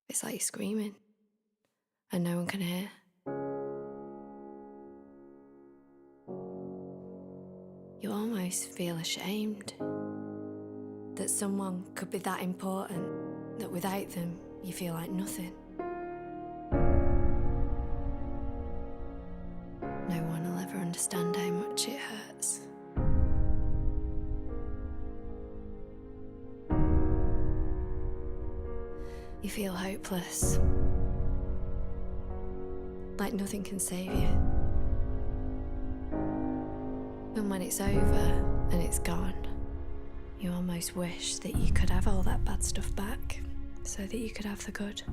It's like you're screaming and no one can hear. You almost feel ashamed that someone could be that important, that without them you feel like nothing. No one will ever understand how much it hurts. You feel hopeless, like nothing can save you. And when it's over and it's gone, you almost wish that you could have all that bad stuff back so that you could have the good.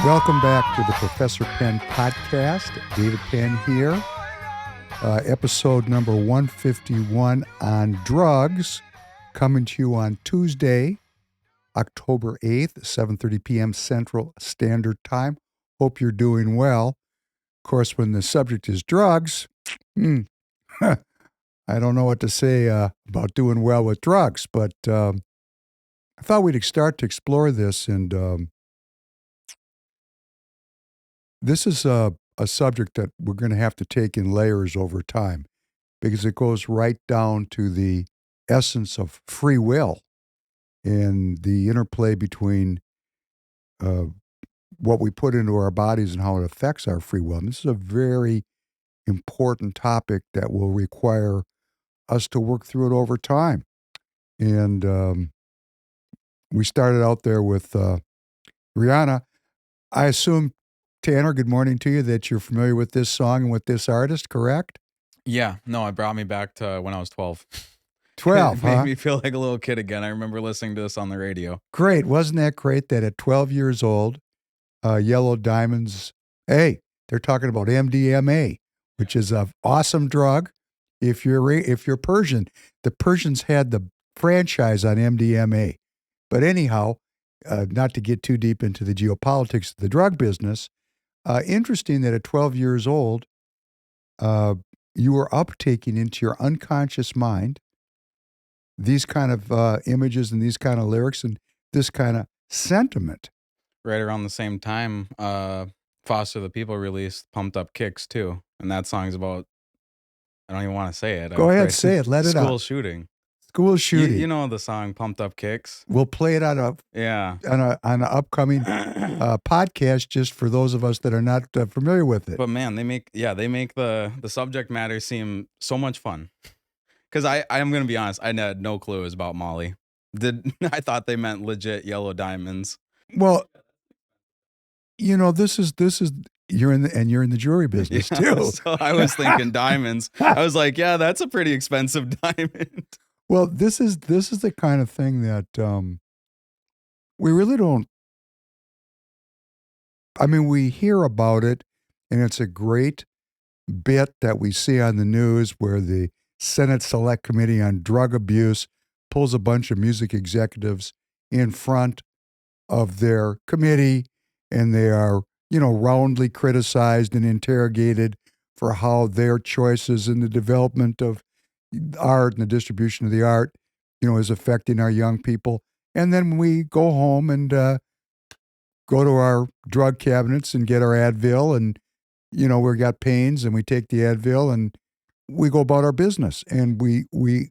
Welcome back to the Professor Penn podcast. David Penn here. Episode number 151 on drugs, coming to you on Tuesday, October 8th, 7:30 p.m. Central Standard Time. Hope you're doing well. Of course, when the subject is drugs, I don't know what to say about doing well with drugs, but I thought we'd start to explore this, and this is a subject that we're going to have to take in layers over time because it goes right down to the essence of free will and the interplay between uh, what we put into our bodies and how it affects our free will. And this is a very important topic that will require us to work through it over time. And we started out there with Rihanna. I assume, Tanner, good morning to you, that you're familiar with this song and with this artist, correct? Yeah, no, it brought me back to when I was 12. 12, It made huh? me feel like a little kid again. I remember listening to this on the radio. Great. Wasn't that great that at 12 years old, Yellow Diamonds, hey, they're talking about MDMA, which is an awesome drug. If you're Persian, the Persians had the franchise on MDMA. But anyhow, not to get too deep into the geopolitics of the drug business, interesting that at 12 years old, you were uptaking into your unconscious mind these kind of images and these kind of lyrics and this kind of sentiment. Right around the same time, Foster the People released Pumped Up Kicks too. And that song's about, I don't even want to say it. Go ahead, say it. Let it out. School shooting. School shooting. You know the song Pumped Up Kicks? We'll play it on Yeah. an upcoming podcast just for those of us that are not familiar with it. But man, they make the subject matter seem so much fun. Because I'm going to be honest, I had no clue it was about Molly. I thought they meant legit yellow diamonds. Well, you know, this is you're in the jewelry business too. So I was thinking diamonds. I was like, yeah, that's a pretty expensive diamond. Well, this is the kind of thing that we really don't. I mean, we hear about it, and it's a great bit that we see on the news where the Senate Select Committee on Drug Abuse pulls a bunch of music executives in front of their committee, and they are, roundly criticized and interrogated for how their choices in the development of art and the distribution of the art, is affecting our young people. And then we go home and go to our drug cabinets and get our Advil, and we got pains, and we take the Advil and we go about our business. And we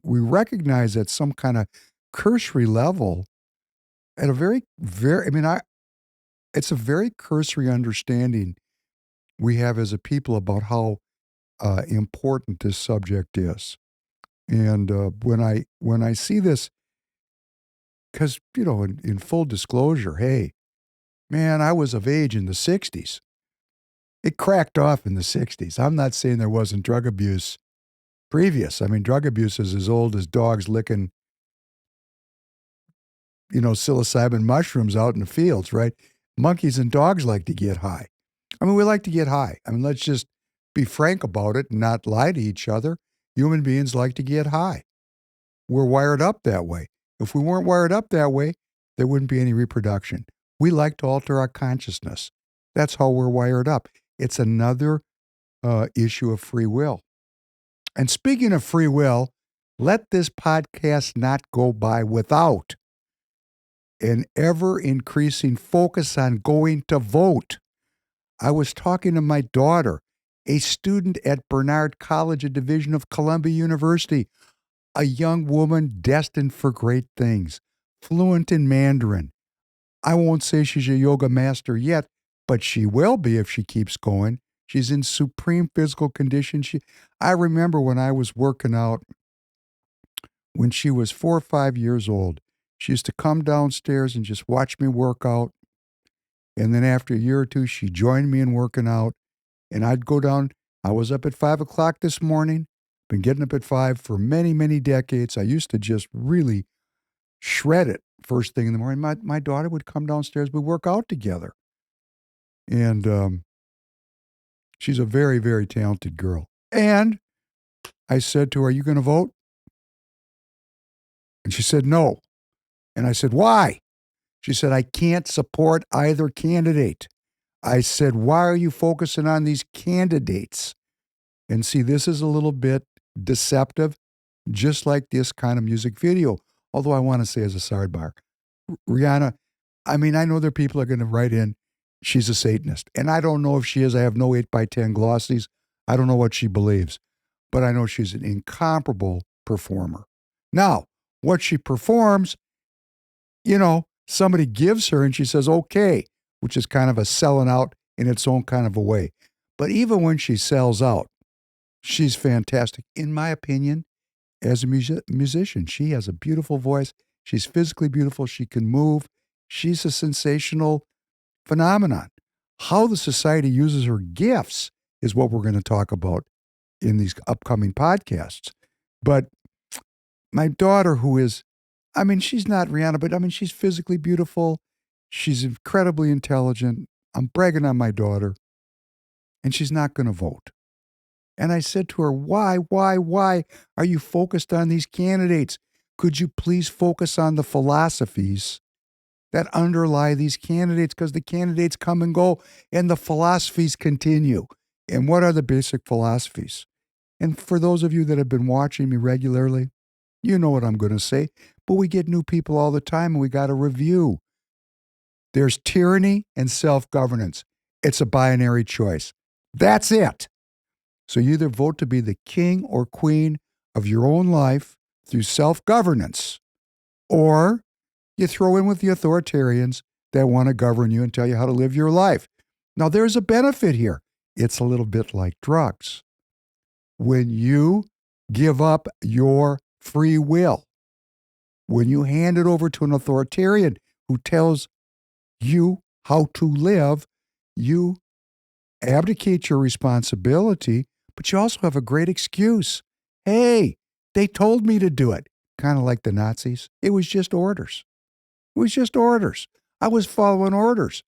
recognize at some kind of cursory level, at a very, very, it's a very cursory understanding we have as a people about how important this subject is. And when I see this, because, in full disclosure, hey, man, I was of age in the 60s. It cracked off in the 60s. I'm not saying there wasn't drug abuse previous. I mean, drug abuse is as old as dogs licking, psilocybin mushrooms out in the fields, right? Monkeys and dogs like to get high. I mean, we like to get high. I mean, let's just be frank about it and not lie to each other. Human beings like to get high. We're wired up that way. If we weren't wired up that way, there wouldn't be any reproduction. We like to alter our consciousness. That's how we're wired up. It's another issue of free will. And speaking of free will, let this podcast not go by without an ever-increasing focus on going to vote. I was talking to my daughter, a student at Bernard College, a division of Columbia University, a young woman destined for great things, fluent in Mandarin. I won't say she's a yoga master yet, but she will be if she keeps going. She's in supreme physical condition. I remember when I was working out, when she was 4 or 5 years old, she used to come downstairs and just watch me work out. And then after a year or two, she joined me in working out. And I'd go down. I was up at 5 o'clock this morning. Been getting up at 5 for many, many decades. I used to just really shred it first thing in the morning. My daughter would come downstairs. We'd work out together. And she's a very, very talented girl. And I said to her, "Are you going to vote?" And she said, "No." And I said, "Why?" She said, "I can't support either candidate." I said, "Why are you focusing on these candidates?" And see, this is a little bit deceptive, just like this kind of music video. Although I want to say as a sidebar, Rihanna, I mean, I know there are people that are going to write in she's a Satanist. And I don't know if she is. I have no 8x10 glossies. I don't know what she believes, but I know she's an incomparable performer. Now, what she performs, somebody gives her and she says, okay, which is kind of a selling out in its own kind of a way. But even when she sells out, she's fantastic. In my opinion, as a musician, she has a beautiful voice. She's physically beautiful. She can move. She's a sensational phenomenon. How the society uses her gifts is what we're going to talk about in these upcoming podcasts. But my daughter, she's not Rihanna, but she's physically beautiful. She's incredibly intelligent. I'm bragging on my daughter. And she's not going to vote. And I said to her, why are you focused on these candidates? Could you please focus on the philosophies that underlie these candidates? Because the candidates come and go and the philosophies continue. And what are the basic philosophies? And for those of you that have been watching me regularly, you know what I'm going to say. But we get new people all the time and we got to review. There's tyranny and self-governance. It's a binary choice. That's it. So you either vote to be the king or queen of your own life through self-governance, or you throw in with the authoritarians that want to govern you and tell you how to live your life. Now, there's a benefit here. It's a little bit like drugs. When you give up your free will, when you hand it over to an authoritarian who tells you how to live, you abdicate your responsibility, but you also have a great excuse. Hey, they told me to do it. Kind of like the Nazis. It was just orders. It was just orders. I was following orders.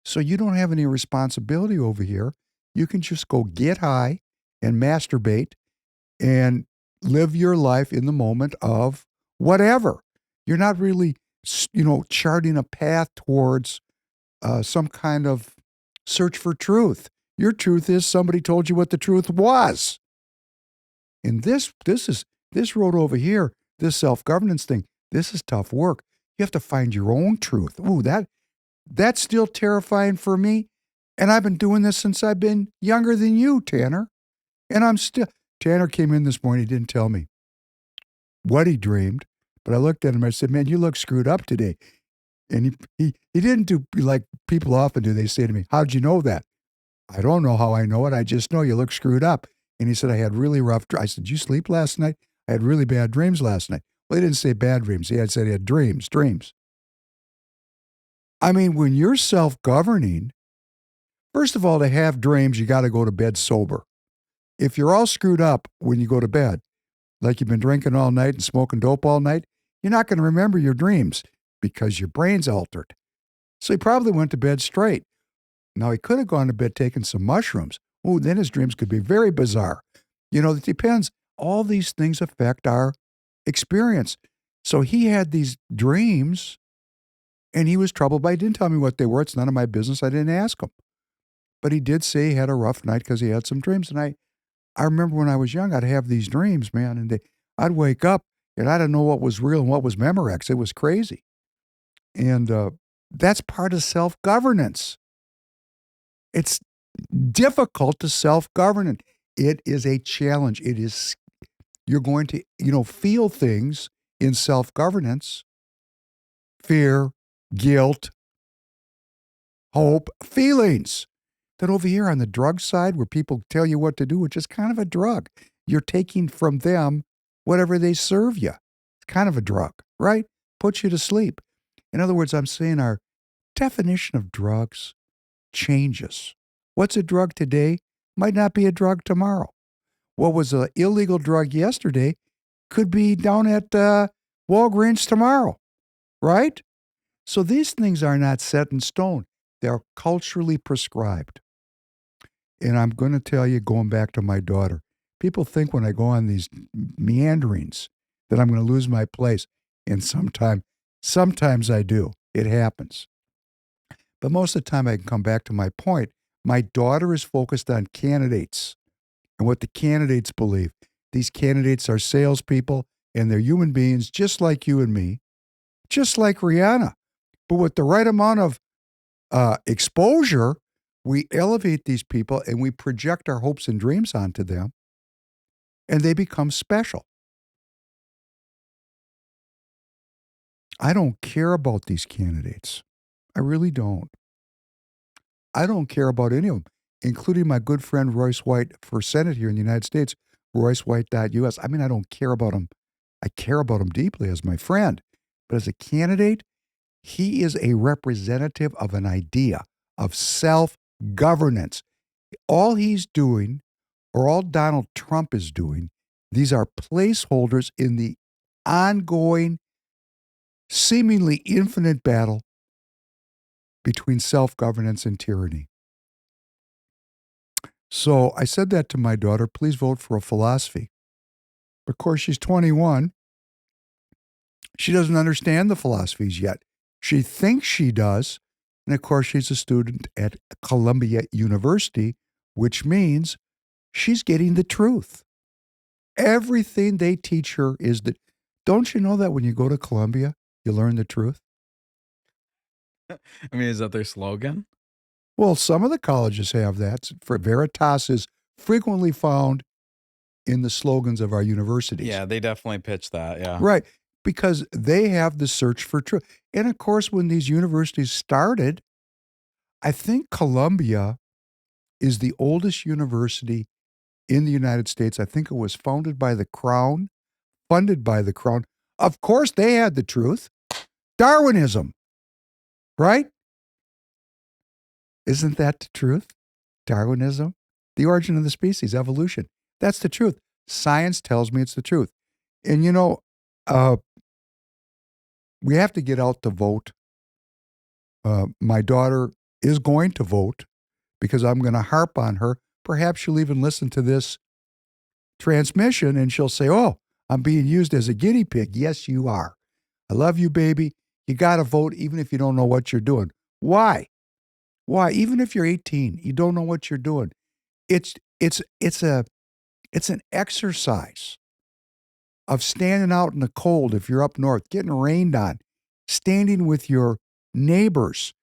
So you don't have any responsibility over here. You can just go get high and masturbate and live your life in the moment of whatever. You're not really, charting a path towards some kind of search for truth. Your truth is somebody told you what the truth was. And this road over here, this self-governance thing, this is tough work. You have to find your own truth. Ooh, that's still terrifying for me. And I've been doing this since I've been younger than you, Tanner. And Tanner came in this morning, he didn't tell me what he dreamed, but I looked at him and I said, man, you look screwed up today. And he didn't do like people often do. They say to me, how'd you know that? I don't know how I know it. I just know you look screwed up. And he said, I had really rough dreams. I said, did you sleep last night? I had really bad dreams last night. Well, he didn't say bad dreams. He had said he had dreams. I mean, when you're self-governing, first of all, to have dreams, you got to go to bed sober. If you're all screwed up when you go to bed, like you've been drinking all night and smoking dope all night, you're not going to remember your dreams because your brain's altered. So he probably went to bed straight. Now, he could have gone to bed taking some mushrooms. Oh, then his dreams could be very bizarre. It depends. All these things affect our experience. So he had these dreams, and he was troubled by it. He didn't tell me what they were. It's none of my business. I didn't ask him. But he did say he had a rough night because he had some dreams. And I remember when I was young, I'd have these dreams, man, and I'd wake up, and I didn't know what was real and what was Memorex. It was crazy. And that's part of self-governance. It's difficult to self-govern. It is a challenge. You're going to, feel things in self-governance, fear, guilt, hope, feelings. That over here on the drug side, where people tell you what to do, which is kind of a drug. You're taking from them whatever they serve you. It's kind of a drug, right? Puts you to sleep. In other words, I'm saying our definition of drugs changes. What's a drug today might not be a drug tomorrow. What was an illegal drug yesterday could be down at Walgreens tomorrow, right? So these things are not set in stone. They're culturally prescribed. And I'm going to tell you, going back to my daughter, people think when I go on these meanderings that I'm going to lose my place. And sometimes I do. It happens. But most of the time I can come back to my point. My daughter is focused on candidates and what the candidates believe. These candidates are salespeople and they're human beings just like you and me, just like Rihanna. But with the right amount of exposure, we elevate these people and we project our hopes and dreams onto them, and they become special. I don't care about these candidates. I really don't. I don't care about any of them, including my good friend Royce White for Senate here in the United States, roycewhite.us. I mean, I don't care about him. I care about him deeply as my friend. But as a candidate, he is a representative of an idea of self-governance. All he's doing, or all Donald Trump is doing, these are placeholders in the ongoing, seemingly infinite battle between self-governance and tyranny. So I said that to my daughter, please vote for a philosophy. Of course, she's 21. She doesn't understand the philosophies yet. She thinks she does. And of course, she's a student at Columbia University, which means she's getting the truth. Everything they teach her is that. Don't you know that when you go to Columbia, you learn the truth? I mean, is that their slogan? Well, some of the colleges have that. For Veritas is frequently found in the slogans of our universities. Yeah, they definitely pitch that. Yeah. Right. Because they have the search for truth. And of course, when these universities started, I think Columbia is the oldest university in the United States. I think it was founded by the Crown, funded by the Crown. Of course, they had the truth. Darwinism, right? Isn't that the truth? Darwinism, the origin of the species, evolution. That's the truth. Science tells me it's the truth. And we have to get out to vote. My daughter is going to vote because I'm going to harp on her. Perhaps she'll even listen to this transmission and she'll say, oh, I'm being used as a guinea pig. Yes, you are. I love you, baby. You got to vote even if you don't know what you're doing. Why? Why? Even if you're 18, you don't know what you're doing. It's an exercise of standing out in the cold if you're up north, getting rained on, standing with your neighbors.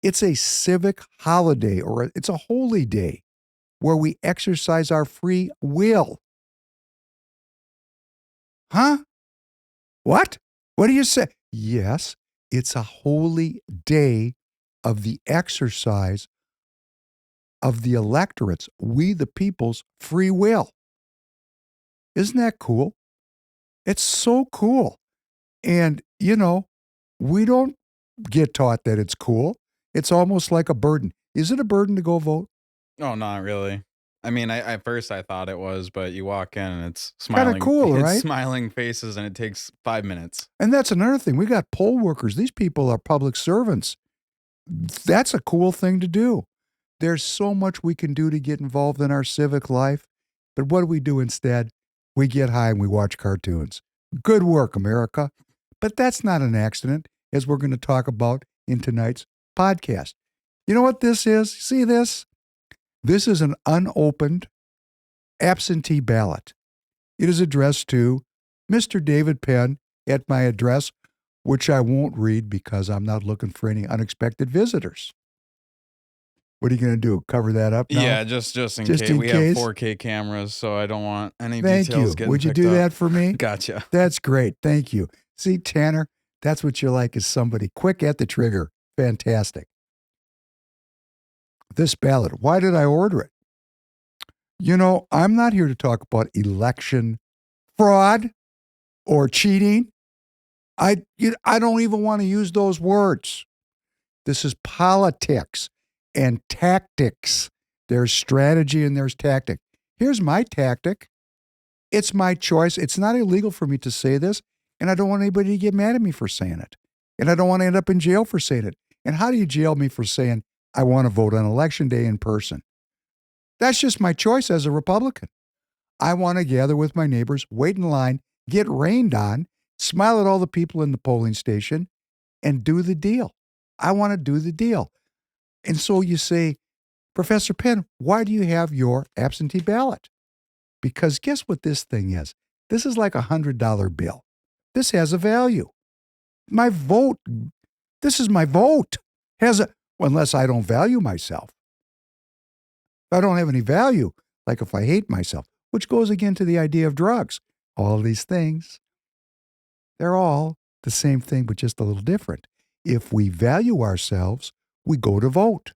It's a civic holiday, or it's a holy day where we exercise our free will. Huh? What? What do you say? Yes, it's a holy day of the exercise of the electorate's, we the people's free will. Isn't that cool? It's so cool. And, we don't get taught that it's cool. It's almost like a burden. Is it a burden to go vote? Oh, not really. I mean, at first I thought it was, but you walk in and it's smiling. Kind of cool, it's right? Smiling faces, and it takes 5 minutes. And that's another thing. We got poll workers. These people are public servants. That's a cool thing to do. There's so much we can do to get involved in our civic life. But what do we do instead? We get high and we watch cartoons. Good work, America. But that's not an accident, as we're going to talk about in tonight's podcast. You know what this is? See this? This is an unopened absentee ballot. It is addressed to Mr. David Penn at my address, which I won't read because I'm not looking for any unexpected visitors. What are you going to do? Cover that up now? Yeah, just in case. We have 4K cameras, so I don't want any details getting picked up. Would you do that for me? Gotcha. That's great. Thank you. See, Tanner, that's what you like, is somebody quick at the trigger. Fantastic. This ballot, why did I order it? I'm not here to talk about election fraud or cheating. I don't even want to use those words. This is politics and tactics. There's strategy and there's tactic. Here's my tactic. It's my choice. It's not illegal for me to say this, and I don't want anybody to get mad at me for saying it. And I don't want to end up in jail for saying it. And how do you jail me for saying I want to vote on Election Day in person? That's just my choice as a Republican. I want to gather with my neighbors, wait in line, get rained on, smile at all the people in the polling station, and do the deal. I want to do the deal. And so you say, Professor Penn, why do you have your absentee ballot? Because guess what this thing is? This is like $100 bill. This has a value. My vote This is my vote. Unless I don't value myself. If I don't have any value, like if I hate myself, which goes again to the idea of drugs. All these things, they're all the same thing, but just a little different. If we value ourselves, we go to vote.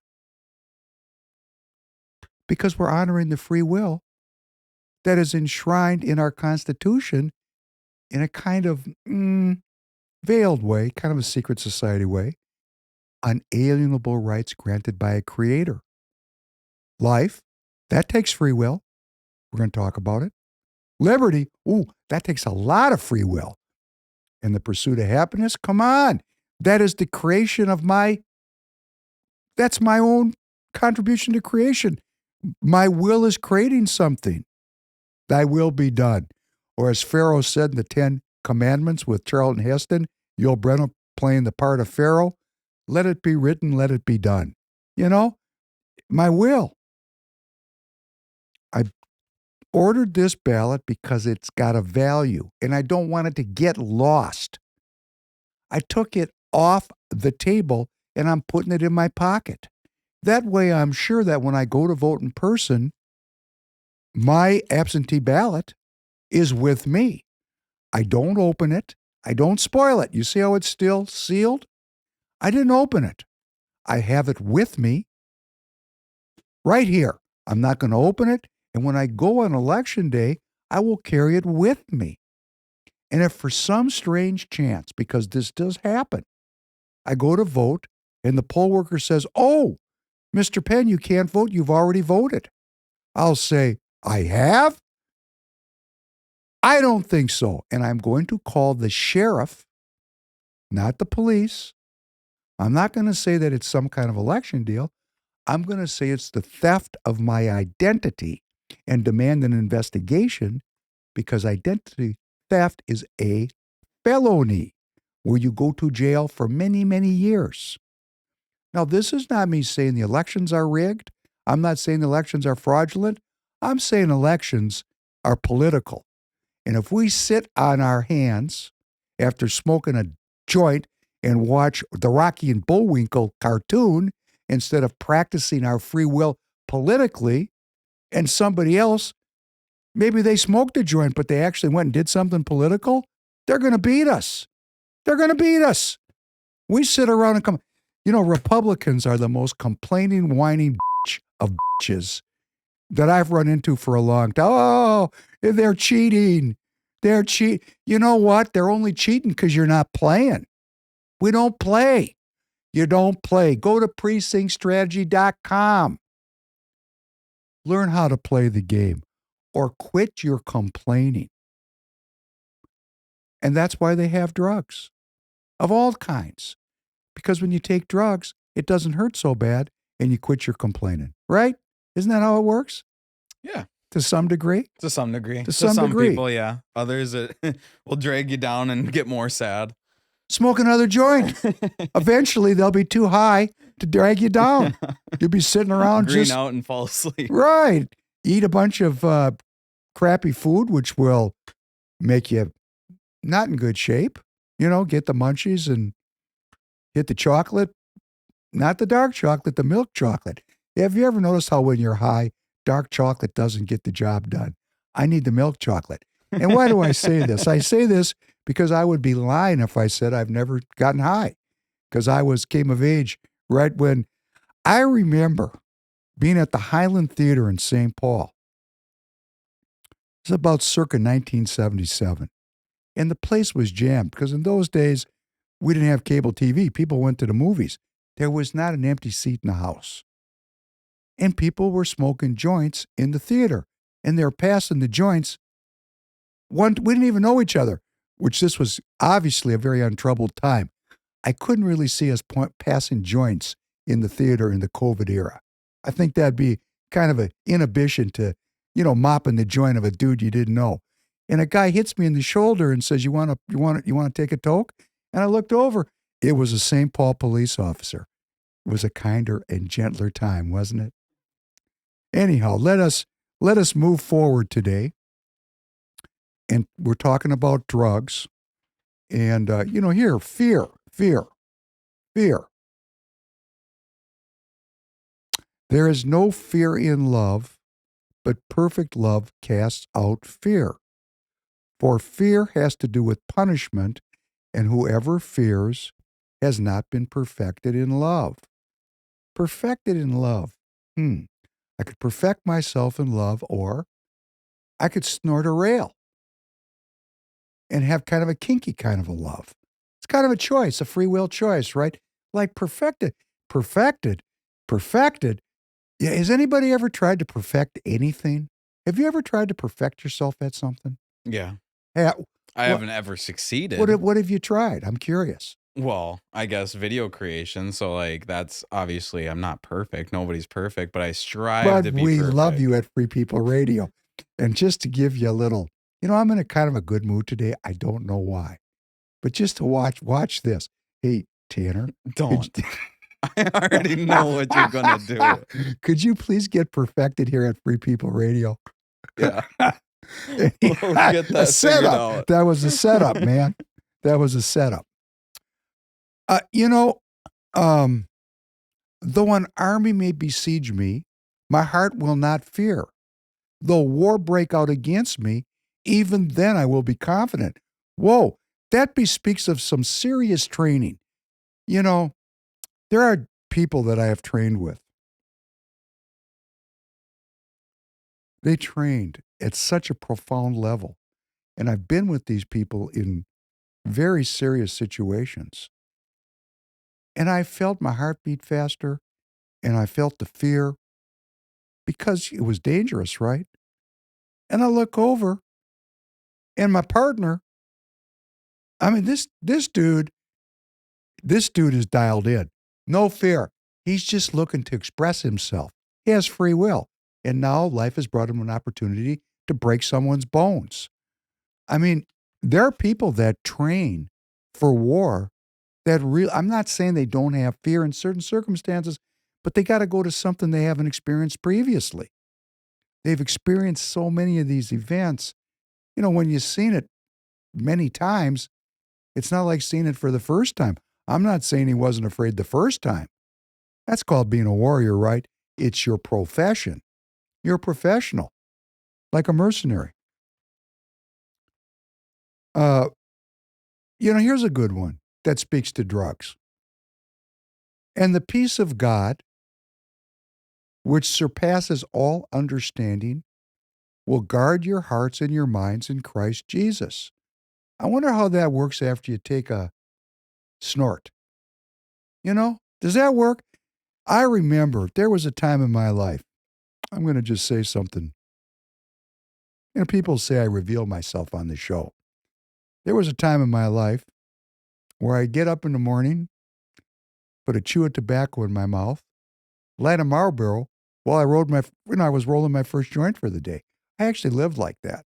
Because we're honoring the free will that is enshrined in our Constitution in a kind of veiled way, kind of a secret society way, unalienable rights granted by a creator. Life, that takes free will. We're going to talk about it. Liberty, that takes a lot of free will. And the pursuit of happiness, come on. That is the creation of that's my own contribution to creation. My will is creating something. Thy will be done. Or as Pharaoh said in the 10 Commandments with Charlton Heston, Yul Brynner playing the part of Pharaoh, let it be written, let it be done. My will. I ordered this ballot because it's got a value, and I don't want it to get lost. I took it off the table, and I'm putting it in my pocket. That way I'm sure that when I go to vote in person, my absentee ballot is with me. I don't open it. I don't spoil it. You see how it's still sealed? I didn't open it. I have it with me right here. I'm not going to open it. And when I go on election day, I will carry it with me. And if for some strange chance, because this does happen, I go to vote and the poll worker says, "Oh, Mr. Penn, you can't vote. You've already voted." I'll say, "I have? I don't think so." And I'm going to call the sheriff, not the police. I'm not going to say that it's some kind of election deal. I'm going to say it's the theft of my identity and demand an investigation, because identity theft is a felony where you go to jail for many, many years. Now, this is not me saying the elections are rigged. I'm not saying the elections are fraudulent. I'm saying elections are political. And if we sit on our hands after smoking a joint and watch the Rocky and Bullwinkle cartoon instead of practicing our free will politically, and somebody else, maybe they smoked a joint, but they actually went and did something political, they're going to beat us. They're going to beat us. We sit around and come. Republicans are the most complaining, whining of bitches that I've run into for a long time. Oh, they're cheating. They're cheat. You know what? They're only cheating because you're not playing. We don't play. You don't play. Go to precinctstrategy.com. Learn how to play the game or quit your complaining. And that's why they have drugs of all kinds. Because when you take drugs, it doesn't hurt so bad and you quit your complaining, right? Isn't that how it works? Yeah. To some degree? To some degree. To some degree. People, yeah. Others, it will drag you down and get more sad. Smoke another joint. Eventually, they'll be too high to drag you down. You'll be sitting around Green out and fall asleep. Right. Eat a bunch of crappy food, which will make you not in good shape. Get the munchies and hit the chocolate, not the dark chocolate, the milk chocolate. Have you ever noticed how when you're high, dark chocolate doesn't get the job done? I need the milk chocolate. And why do I say this? I say this because I would be lying if I said I've never gotten high, because I came of age right when I remember being at the Highland Theater in St. Paul. It's about circa 1977. And the place was jammed because in those days, we didn't have cable TV. People went to the movies. There was not an empty seat in the house. And people were smoking joints in the theater. And they were passing the joints. We didn't even know each other, which this was obviously a very untroubled time. I couldn't really see us passing joints in the theater in the COVID era. I think that'd be kind of an inhibition to, mopping the joint of a dude you didn't know. And a guy hits me in the shoulder and says, you want to take a toke? And I looked over. It was a St. Paul police officer. It was a kinder and gentler time, wasn't it? Anyhow, let us move forward today. And we're talking about drugs. And, here, fear. Fear. There is no fear in love, but perfect love casts out fear. For fear has to do with punishment, and whoever fears has not been perfected in love. Perfected in love. I could perfect myself in love, or I could snort a rail and have kind of a kinky kind of a love. It's kind of a choice, a free will choice, right? Like perfected. Perfected. Perfected. Yeah, has anybody ever tried to perfect anything? Have you ever tried to perfect yourself at something? Yeah. Yeah. I What, haven't ever succeeded. what have you tried? I'm curious. Well, I guess video creation. So like that's obviously I'm not perfect. Nobody's perfect, but I strive But to be we perfect. love you at Free People Radio. And just to give you a little, I'm in a kind of a good mood today. I don't know why. But just to watch this. Hey, Tanner. Don't. I already know what you're gonna do. Could you please get perfected here at Free People Radio? Yeah. We'll get that a setup. figured out. That was a setup, man. That was a setup. Though an army may besiege me, my heart will not fear. Though war break out against me, even then I will be confident. Whoa, that bespeaks of some serious training. There are people that I have trained with. They trained at such a profound level. And I've been with these people in very serious situations. And I felt my heart beat faster, and I felt the fear because it was dangerous, right? And I look over, and my partner, I mean, this dude is dialed in. No fear. He's just looking to express himself. He has free will. And now life has brought him an opportunity to break someone's bones. I mean, there are people that train for war that I'm not saying they don't have fear in certain circumstances, but they got to go to something they haven't experienced previously. They've experienced so many of these events. When you've seen it many times, it's not like seeing it for the first time. I'm not saying he wasn't afraid the first time. That's called being a warrior, right? It's your profession. You're a professional, like a mercenary. Here's a good one that speaks to drugs. And the peace of God, which surpasses all understanding, will guard your hearts and your minds in Christ Jesus. I wonder how that works after you take a snort. Does that work? I remember there was a time in my life, I'm going to just say something. People say I reveal myself on the show. There was a time in my life where I'd get up in the morning, put a chew of tobacco in my mouth, light a Marlboro while I was rolling my first joint for the day. I actually lived like that.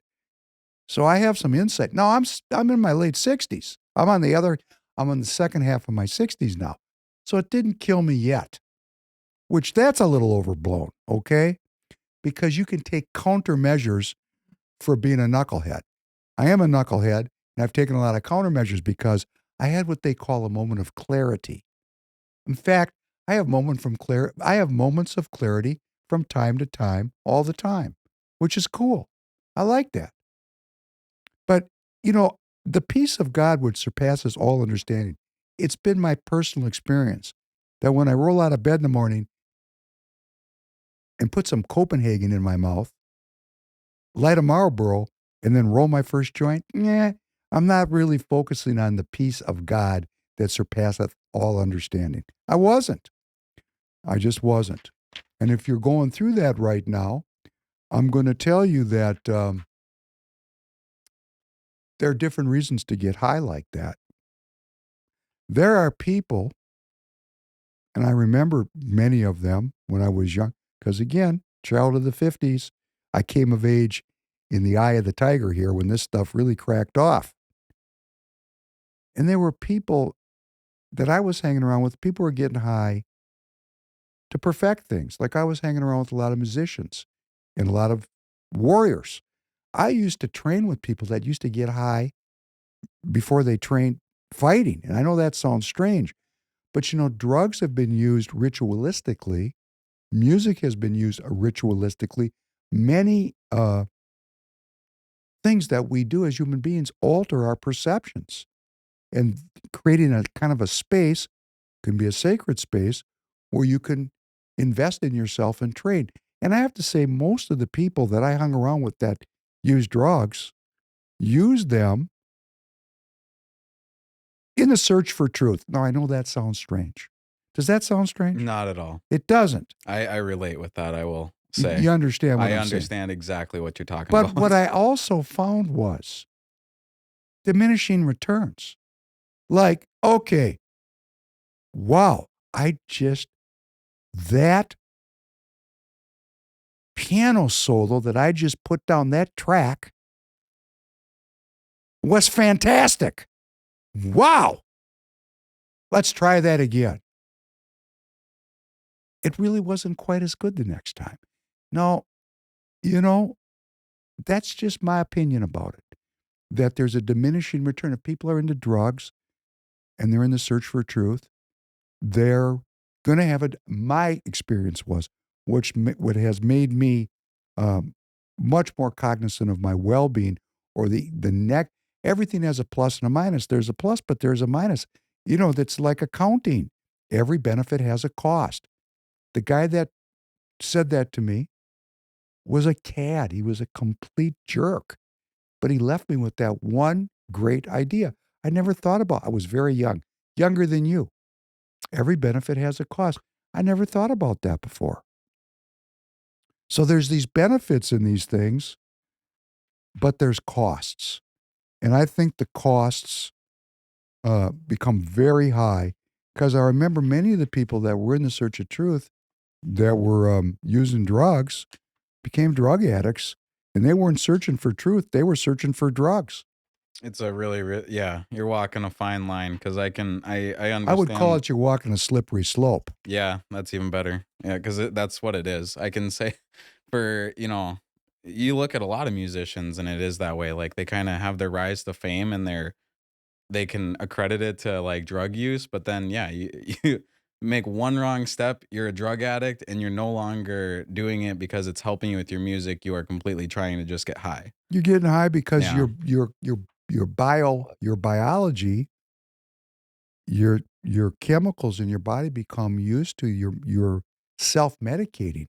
So I have some insight. Now I'm in my late 60s. I'm on the second half of my 60s now. So it didn't kill me yet, which that's a little overblown, okay? Because you can take countermeasures for being a knucklehead. I am a knucklehead, and I've taken a lot of countermeasures because I had what they call a moment of clarity. In fact, I have moments of clarity from time to time, all the time, which is cool. I like that. But, the peace of God which surpasses all understanding, it's been my personal experience that when I roll out of bed in the morning and put some Copenhagen in my mouth, light a Marlboro, and then roll my first joint, I'm not really focusing on the peace of God that surpasseth all understanding. I wasn't. I just wasn't. And if you're going through that right now, I'm going to tell you that there are different reasons to get high like that. There are people, and I remember many of them when I was young, because again, child of the 50s, I came of age in the eye of the tiger here when this stuff really cracked off. And there were people that I was hanging around with, people were getting high to perfect things. Like I was hanging around with a lot of musicians and a lot of warriors. I used to train with people that used to get high before they trained fighting. And I know that sounds strange, But, drugs have been used ritualistically. Music has been used ritualistically. Many things that we do as human beings alter our perceptions. And creating a kind of a space, can be a sacred space, where you can invest in yourself and train. And I have to say, most of the people that I hung around with that use drugs use them in the search for truth. Now, I know that sounds strange. Does that sound strange? Not at all. It doesn't. I relate with that, I will say. You understand what I I'm understand exactly what you're talking saying. about. But what I also found was diminishing returns. Like, okay, wow, that piano solo that I just put down that track was fantastic. Wow. Let's try that again. It really wasn't quite as good the next time. No, that's just my opinion about it. That there's a diminishing return. If people are into drugs and they're in the search for truth, they're going to have my experience was, what has made me much more cognizant of my well-being, or everything has a plus and a minus. There's a plus, but there's a minus. That's like accounting. Every benefit has a cost. The guy that said that to me was a cad. He was a complete jerk. But he left me with that one great idea. I never thought about. I was very young, younger than you. Every benefit has a cost. I never thought about that before. So there's these benefits in these things, but there's costs. And I think the costs become very high, because I remember many of the people that were in the search of truth that were using drugs became drug addicts, and they weren't searching for truth. They were searching for drugs. It's a really, yeah, you're walking a fine line, because I understand. I would call it you're walking a slippery slope. Yeah, that's even better. Yeah, because that's what it is. I can say you look at a lot of musicians and it is that way. Like, they kind of have their rise to fame and they can accredit it to like drug use, but then yeah, you make one wrong step, you're a drug addict, and you're no longer doing it because it's helping you with your music. You are completely trying to just get high. You're getting high because Yeah. your biology, your chemicals in your body become used to your self-medicating.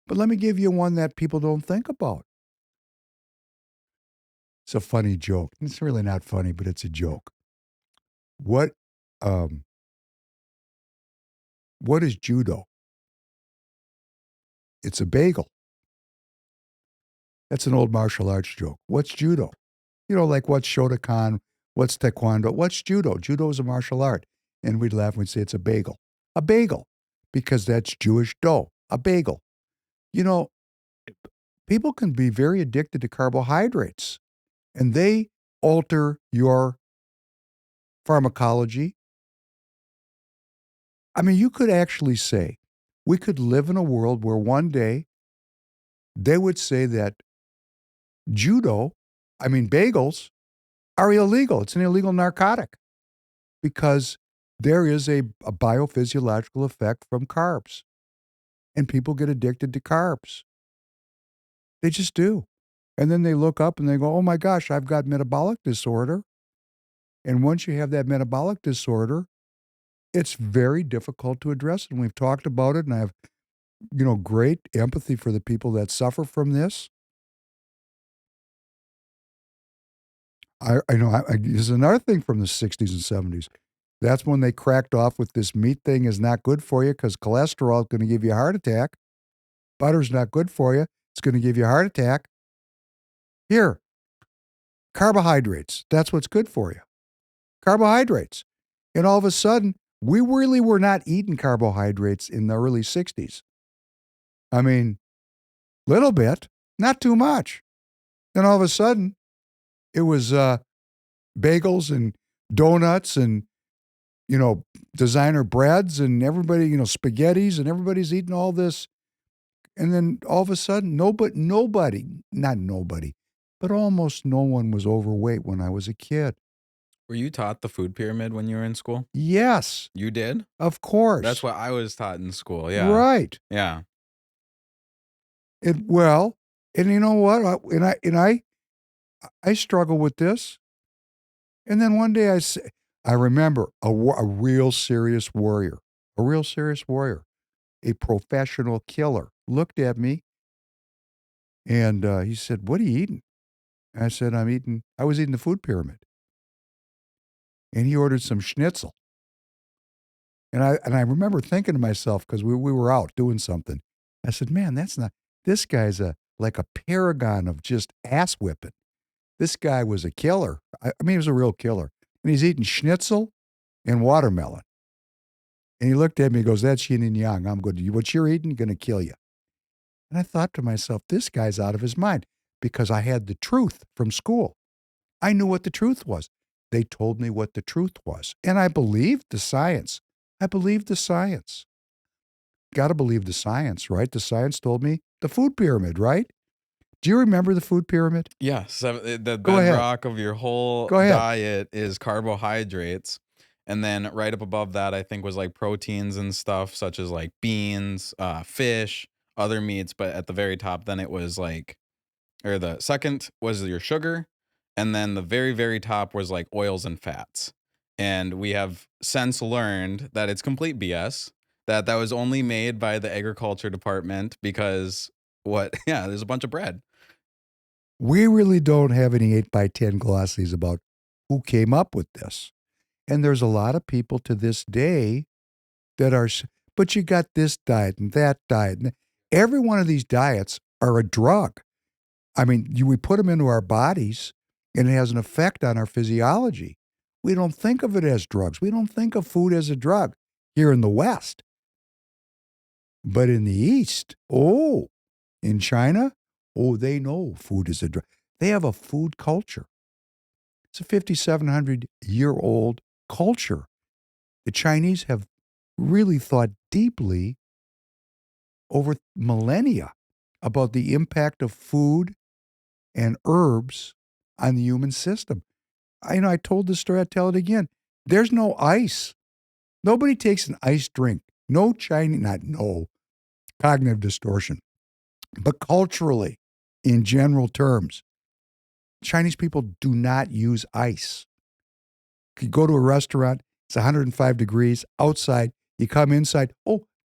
But let me give you one that people don't think about. It's a funny joke. It's really not funny, but it's a joke. What is judo? It's a bagel. That's an old martial arts joke. What's judo? Like what's Shotokan? What's taekwondo? What's judo? Judo is a martial art. And we'd laugh and we'd say it's a bagel. A bagel. Because that's Jewish dough. A bagel. People can be very addicted to carbohydrates, and they alter your pharmacology. I mean, you could actually say, we could live in a world where one day they would say that bagels are illegal. It's an illegal narcotic, because there is a biophysiological effect from carbs, and people get addicted to carbs. They just do. And then they look up and they go, oh my gosh, I've got metabolic disorder. And once you have that metabolic disorder, it's very difficult to address it. And we've talked about it, and I have, great empathy for the people that suffer from this. I know there's another thing from the 60s and 70s. That's when they cracked off with this meat thing is not good for you because cholesterol is going to give you a heart attack. Butter's not good for you. It's going to give you a heart attack. Here, carbohydrates. That's what's good for you. Carbohydrates. And all of a sudden, we really were not eating carbohydrates in the early 60s. I mean, little bit, not too much. Then all of a sudden, it was bagels and donuts and, designer breads and everybody, spaghettis, and everybody's eating all this. And then all of a sudden, not nobody, but almost no one was overweight when I was a kid. Were you taught the food pyramid when you were in school? Yes, You did? of That's course. what I was taught in school. Yeah. Right. Yeah. Well, and you know what? I struggle with this. And then one day I remember a real serious warrior, a professional killer, looked at me and he said, "What are you eating?" I said, I was eating the food pyramid." And he ordered some schnitzel. And I remember thinking to myself, because we were out doing something, I said, "Man, this guy's like a paragon of just ass whipping. This guy was a killer. I mean, he was a real killer. And he's eating schnitzel and watermelon." And he looked at me and goes, "That's yin and yang. I'm good. What you're eating, going to kill you." And I thought to myself, this guy's out of his mind, because I had the truth from school. I knew what the truth was. They told me what the truth was. And I believed the science. I believed the science. Got to believe the science, right? The science told me the food pyramid, right? Do you remember the food pyramid? Yeah. So the Go ahead. bedrock of your whole Go ahead. diet is carbohydrates. And then right up above that, I think was like proteins and stuff, such as like beans, fish, other meats. But at the very top, then it was like, or the second was your sugar. And then the very, very top was like oils and fats. And we have since learned that it's complete BS, that was only made by the agriculture department because yeah, there's a bunch of bread. We really don't have any 8x10 glossies about who came up with this. And there's a lot of people to this day that are, but you got this diet and that diet. And every one of these diets are a drug. I mean, we put them into our bodies and it has an effect on our physiology. We don't think of it as drugs. We don't think of food as a drug here in the West. But in the East, in China, they know food is a drug. They have a food culture. It's a 5,700-year-old culture. The Chinese have really thought deeply over millennia about the impact of food and herbs on the human system. I told this story, I tell it again. There's no ice. Nobody takes an iced drink. No Chinese, cognitive distortion. But culturally, in general terms, Chinese people do not use ice. You go to a restaurant, it's 105 degrees outside. You come inside,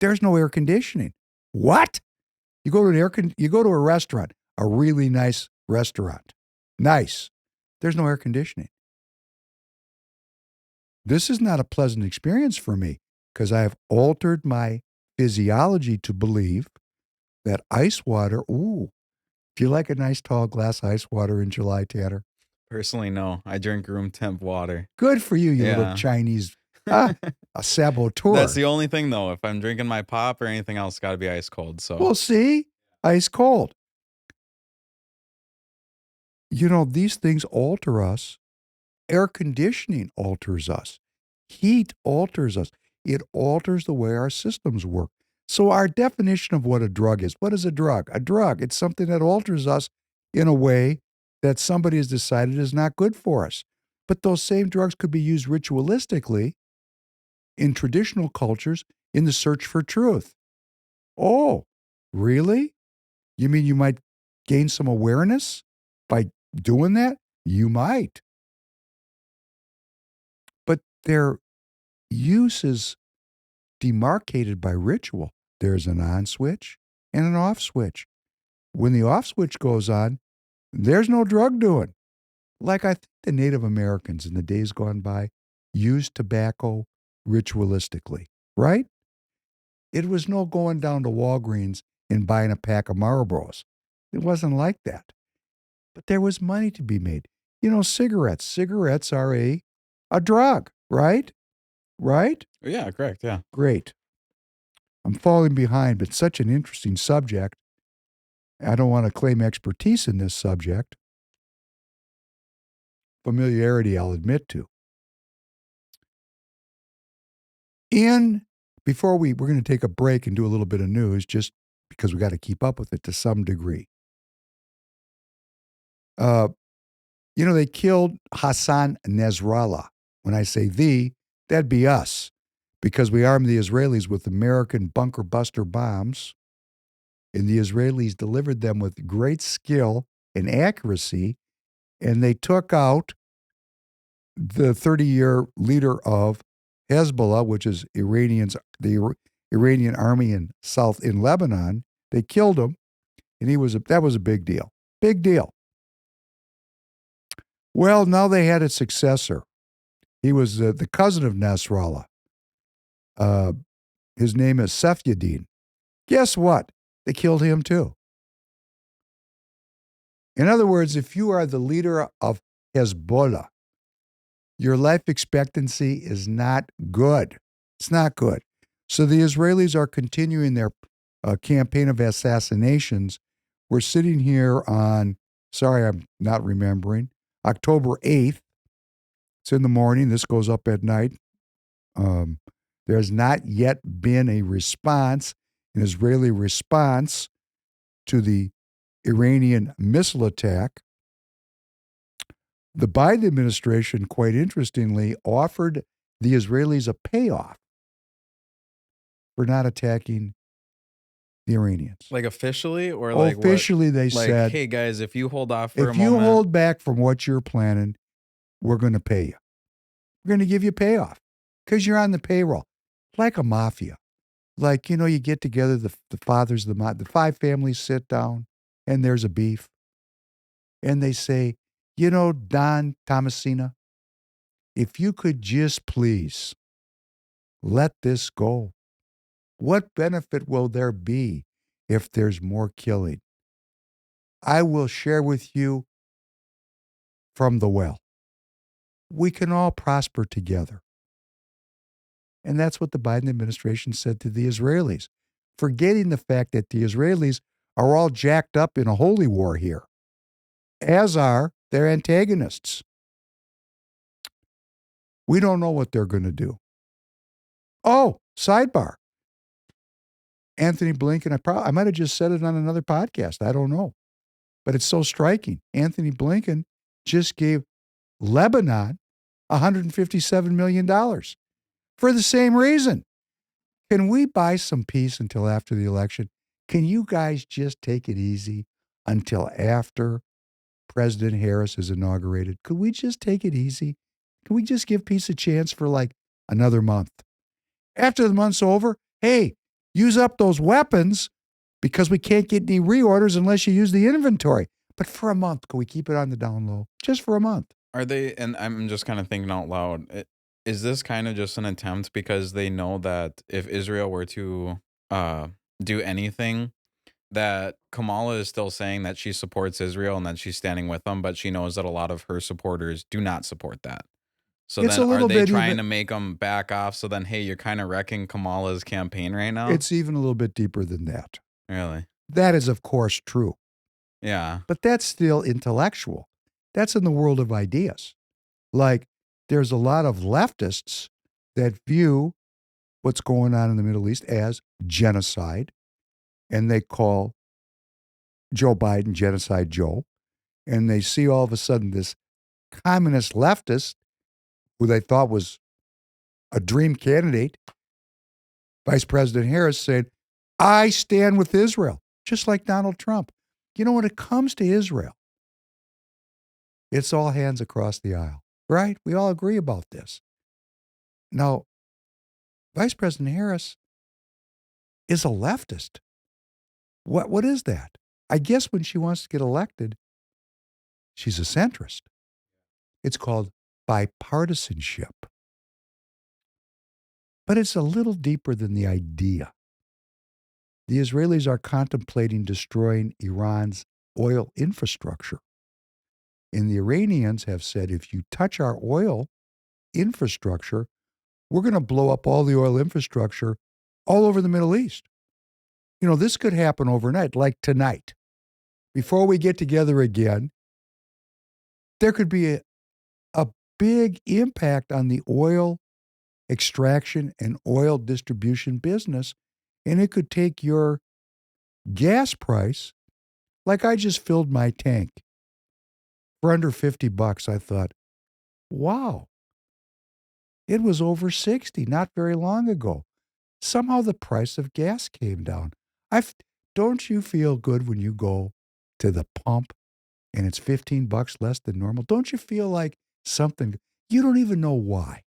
there's no air conditioning. What? You go to a restaurant, a really nice restaurant. Nice. There's no air conditioning. This is not a pleasant experience for me because I have altered my physiology to believe that ice water, do you like a nice tall glass of ice water in July, Tanner? Personally, no. I drink room temp water. Good for you, little Yeah. Chinese, a saboteur. That's the only thing, though. If I'm drinking my pop or anything else, it's got to be ice cold. So Well, see, ice cold. These things alter us. Air conditioning alters us. Heat alters us. It alters the way our systems work. So our definition of what a drug is, what is a drug? A drug, it's something that alters us in a way that somebody has decided is not good for us. But those same drugs could be used ritualistically in traditional cultures in the search for truth. Oh, really? You mean you might gain some awareness by doing that? You might. But their use is demarcated by ritual. There's an on switch and an off switch. When the off switch goes on, there's no drug doing. Like I think the Native Americans in the days gone by used tobacco ritualistically, right? It was no going down to Walgreens and buying a pack of Marlboros. It wasn't like that. But there was money to be made. Cigarettes. Cigarettes are a drug, right? Right? yeah, correct. Yeah. Great. I'm falling behind, but such an interesting subject. I don't want to claim expertise in this subject. Familiarity, I'll admit to. Before we're going to take a break and do a little bit of news, just because we got to keep up with it to some degree. They killed Hassan Nasrallah. When I say the, that'd be us, because we armed the Israelis with American bunker buster bombs, and the Israelis delivered them with great skill and accuracy, and they took out the 30-year leader of Hezbollah, which is the Iranian army in Lebanon. They killed him, and that was a big deal. Big deal. Well, now they had a successor. He was the cousin of Nasrallah. His name is Safieddin. Guess what? They killed him too. In other words, if you are the leader of Hezbollah, your life expectancy is not good. It's not good. So the Israelis are continuing their campaign of assassinations. We're sitting here on, sorry, I'm not remembering, October 8th. It's in the morning. This goes up at night. There has not yet been an Israeli response to the Iranian missile attack. The Biden administration, quite interestingly, offered the Israelis a payoff for not attacking the Iranians. Like officially, or like officially, what? They like, said, hey guys, if you hold off for a if moment, you hold back from what you're planning, we're going to pay you. We're going to give you a payoff because you're on the payroll, like a mafia. Like, you get together, the fathers, the five families sit down, and there's a beef. And they say, Don Tomasina, if you could just please let this go, what benefit will there be if there's more killing? I will share with you from the well. We can all prosper together. And that's what the Biden administration said to the Israelis, forgetting the fact that the Israelis are all jacked up in a holy war here, as are their antagonists. We don't know what they're going to do. Oh, sidebar. Anthony Blinken, I might have just said it on another podcast. I don't know. But it's so striking. Anthony Blinken just gave Lebanon $157 million for the same reason. Can we buy some peace until after the election? Can you guys just take it easy until after President Harris is inaugurated? Could we just take it easy? Can we just give peace a chance for like another month? After the month's over, hey, use up those weapons because we can't get any reorders unless you use the inventory. But for a month, can we keep it on the down low? Just for a month. Are they, and I'm just kind of thinking out loud, is this kind of just an attempt because they know that if Israel were to do anything, that Kamala is still saying that she supports Israel and that she's standing with them, but she knows that a lot of her supporters do not support that. So It's then a are little they bit trying even- to make them back off? So then, hey, you're kind of wrecking Kamala's campaign right now? It's even a little bit deeper than that. Really? That is, of course, true. Yeah. But that's still intellectual. That's in the world of ideas. Like, there's a lot of leftists that view what's going on in the Middle East as genocide, and they call Joe Biden Genocide Joe, and they see all of a sudden this communist leftist who they thought was a dream candidate, Vice President Harris, saying, I stand with Israel, just like Donald Trump. When it comes to Israel, it's all hands across the aisle, right? We all agree about this. Now, Vice President Harris is a leftist. What is that? I guess when she wants to get elected, she's a centrist. It's called bipartisanship. But it's a little deeper than the idea. The Israelis are contemplating destroying Iran's oil infrastructure. And the Iranians have said, if you touch our oil infrastructure, we're going to blow up all the oil infrastructure all over the Middle East. This could happen overnight, like tonight. Before we get together again, there could be a big impact on the oil extraction and oil distribution business, and it could take your gas price. Like, I just filled my tank for under $50. I thought, wow, It was over 60 not very long ago. Somehow the price of gas came down. Don't you feel good when you go to the pump and it's $15 less than normal? Don't you feel like something, you don't even know why?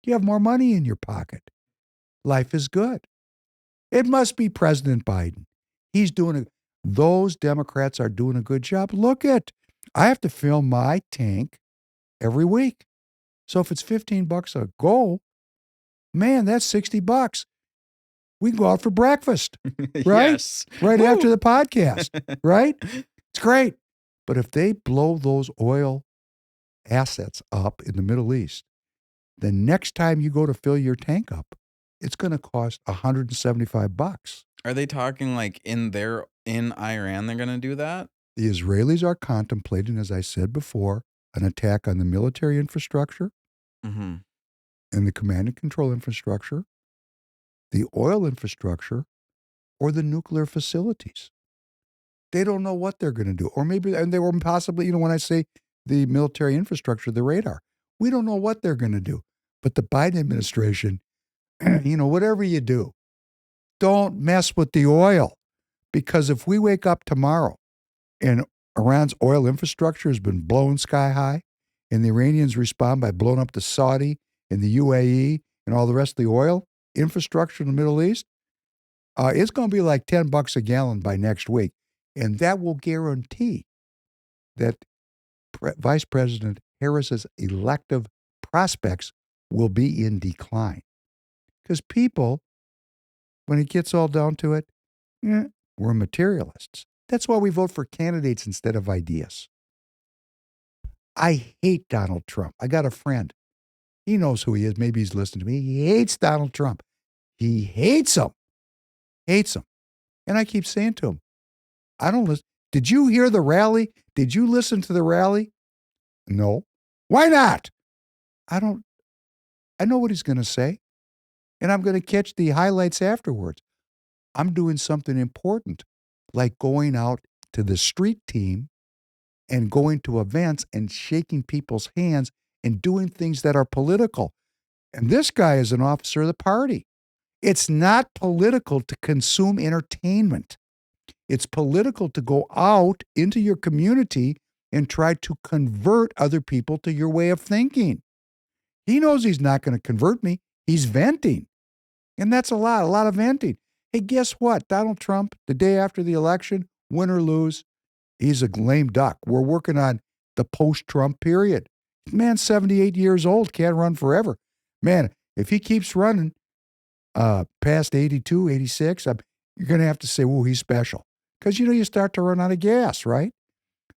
You have more money in your pocket. Life is good. It must be President Biden. Those Democrats are doing a good job. Look at, I have to fill my tank every week. So if it's $15 a go, man, that's $60. We can go out for breakfast, right? Yes. Right Woo! after the podcast, right? It's great. But if they blow those oil assets up in the Middle East, the next time you go to fill your tank up, it's going to cost $175. Are they talking like in Iran they're gonna do that? The Israelis are contemplating, as I said before, an attack on the military infrastructure Mm-hmm. and the command and control infrastructure, the oil infrastructure, or the nuclear facilities. They don't know what they're going to do. Or maybe, and they were possibly, when I say the military infrastructure, the radar, we don't know what they're going to do. But the Biden administration, whatever you do, don't mess with the oil. Because if we wake up tomorrow and Iran's oil infrastructure has been blown sky high, and the Iranians respond by blowing up the Saudi and the UAE and all the rest of the oil infrastructure in the Middle East, it's going to be like $10 a gallon by next week. And that will guarantee that Vice President Harris's elective prospects will be in decline. Because people, when it gets all down to it, we're materialists. That's why we vote for candidates instead of ideas. I hate Donald Trump. I got a friend. He knows who he is. Maybe he's listening to me. He hates Donald Trump. He hates him. Hates him. And I keep saying to him, I don't listen. Did you hear the rally? Did you listen to the rally? No. Why not? I know what he's going to say. And I'm going to catch the highlights afterwards. I'm doing something important, like going out to the street team and going to events and shaking people's hands and doing things that are political. And this guy is an officer of the party. It's not political to consume entertainment. It's political to go out into your community and try to convert other people to your way of thinking. He knows he's not going to convert me. He's venting. And that's a lot of venting. Hey, guess what? Donald Trump, the day after the election, win or lose, he's a lame duck. We're working on the post-Trump period. Man's 78 years old, can't run forever. Man, if he keeps running past 82, 86, you're going to have to say, whoa, he's special. Because, you start to run out of gas, right?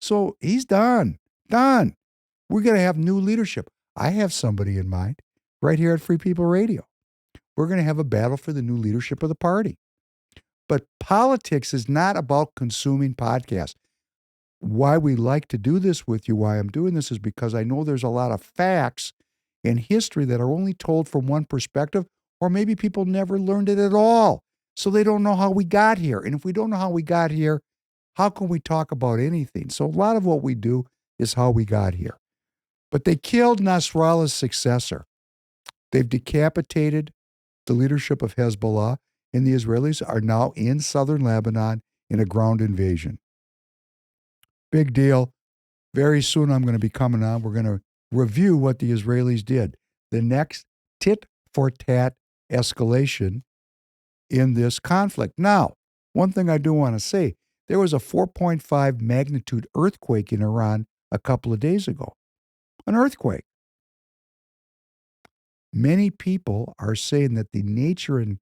So he's done. Done. We're going to have new leadership. I have somebody in mind right here at Free People Radio. We're going to have a battle for the new leadership of the party. But politics is not about consuming podcasts. Why we like to do this with you, why I'm doing this, is because I know there's a lot of facts in history that are only told from one perspective, or maybe people never learned it at all. So they don't know how we got here. And if we don't know how we got here, how can we talk about anything? So a lot of what we do is how we got here. But they killed Nasrallah's successor. They've decapitated the leadership of Hezbollah, and the Israelis are now in southern Lebanon in a ground invasion. Big deal. Very soon I'm going to be coming on. We're going to review what the Israelis did. The next tit-for-tat escalation in this conflict. Now, one thing I do want to say, there was a 4.5 magnitude earthquake in Iran a couple of days ago. An earthquake. Many people are saying that the nature and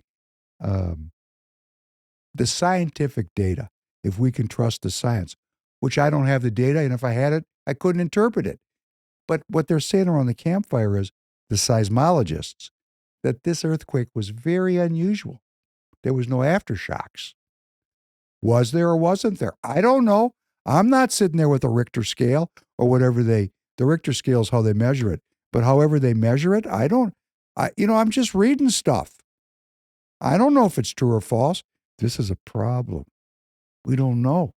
the scientific data, if we can trust the science, which I don't have the data, and if I had it, I couldn't interpret it. But what they're saying around the campfire is, the seismologists, that this earthquake was very unusual. There was no aftershocks. Was there or wasn't there? I don't know. I'm not sitting there with a Richter scale or whatever the Richter scale is how they measure it. But however they measure it, I'm just reading stuff. I don't know if it's true or false. This is a problem. We don't know.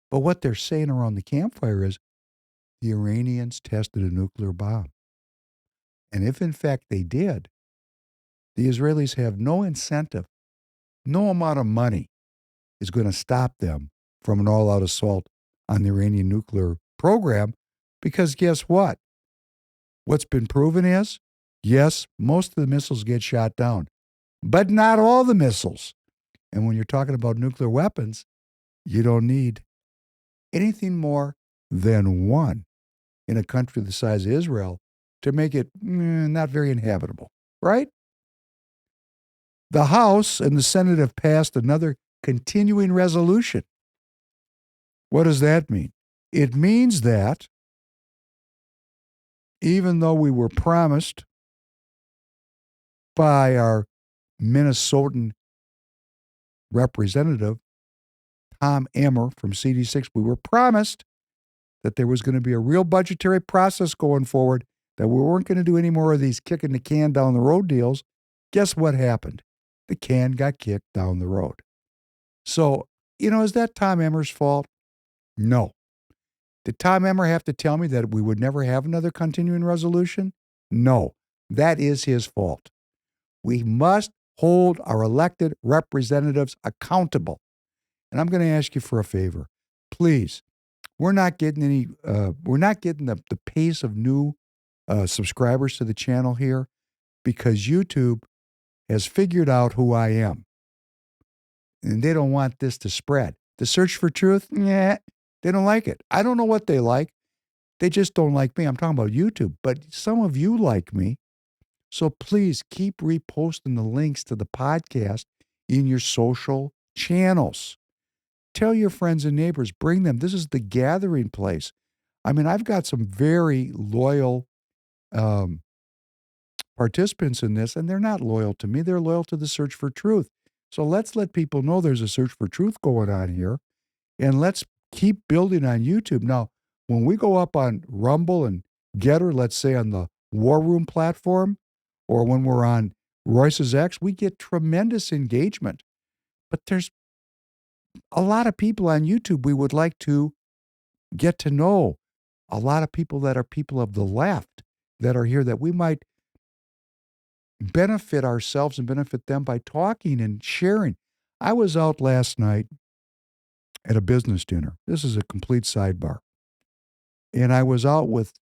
But what they're saying around the campfire is the Iranians tested a nuclear bomb. And if in fact they did, the Israelis have no incentive, no amount of money is going to stop them from an all-out assault on the Iranian nuclear program, because guess what? What's been proven is, yes, most of the missiles get shot down, but not all the missiles. And when you're talking about nuclear weapons, you don't need anything more than one in a country the size of Israel to make it not very inhabitable, right? The House and the Senate have passed another continuing resolution. What does that mean? It means that even though we were promised by our Minnesotan representative, Tom Emmer from CD6, we were promised that there was going to be a real budgetary process going forward, that we weren't going to do any more of these kicking the can down the road deals. Guess what happened? The can got kicked down the road. So, is that Tom Emmer's fault? No. Did Tom Emmer have to tell me that we would never have another continuing resolution? No. That is his fault. We must hold our elected representatives accountable. And I'm going to ask you for a favor. Please, we're not getting the pace of new subscribers to the channel here because YouTube has figured out who I am. And they don't want this to spread. The search for truth, they don't like it. I don't know what they like. They just don't like me. I'm talking about YouTube. But some of you like me. So please keep reposting the links to the podcast in your social channels. Tell your friends and neighbors, bring them. This is the gathering place. I mean, I've got some very loyal participants in this, and they're not loyal to me. They're loyal to the search for truth. So let's let people know there's a search for truth going on here, and let's keep building on YouTube. Now, when we go up on Rumble and Getter, let's say on the War Room platform, or when we're on Royce's X, we get tremendous engagement. But there's a lot of people on YouTube we would like to get to know. A lot of people that are people of the left that are here that we might benefit ourselves and benefit them by talking and sharing. I was out last night at a business dinner. This is a complete sidebar. And I was out with,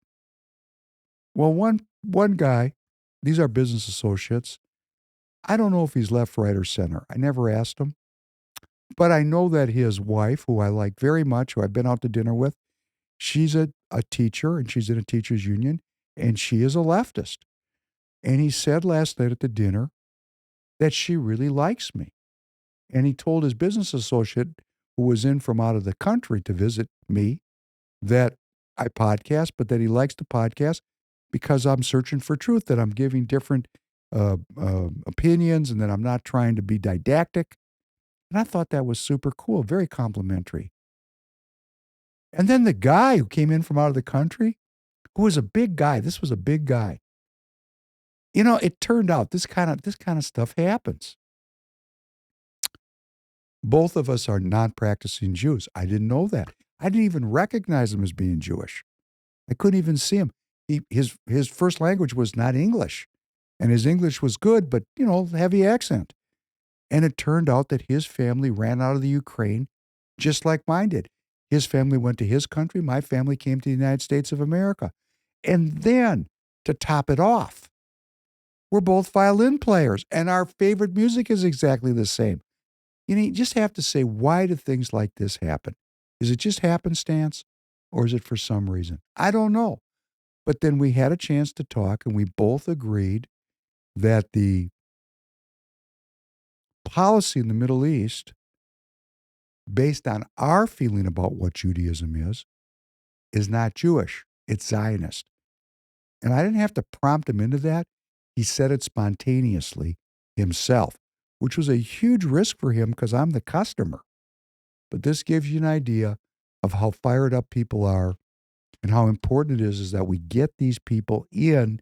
one guy. These are business associates. I don't know if he's left, right, or center. I never asked him. But I know that his wife, who I like very much, who I've been out to dinner with, she's a teacher, and she's in a teachers union, and she is a leftist. And he said last night at the dinner that she really likes me. And he told his business associate, who was in from out of the country to visit me, that I podcast, but that he likes the podcast because I'm searching for truth, that I'm giving different opinions, and that I'm not trying to be didactic. And I thought that was super cool, very complimentary. And then the guy who came in from out of the country, who was a big guy, this was a big guy. It turned out this kind of stuff happens. Both of us are non-practicing Jews. I didn't know that. I didn't even recognize him as being Jewish. I couldn't even see him. His first language was not English, and his English was good, but heavy accent. And it turned out that his family ran out of the Ukraine just like mine did. His family went to his country. My family came to the United States of America. And then, to top it off, we're both violin players, and our favorite music is exactly the same. You just have to say, why do things like this happen? Is it just happenstance, or is it for some reason? I don't know. But then we had a chance to talk, and we both agreed that the policy in the Middle East, based on our feeling about what Judaism is not Jewish. It's Zionist. And I didn't have to prompt him into that. He said it spontaneously himself, which was a huge risk for him because I'm the customer. But this gives you an idea of how fired up people are and how important it is that we get these people in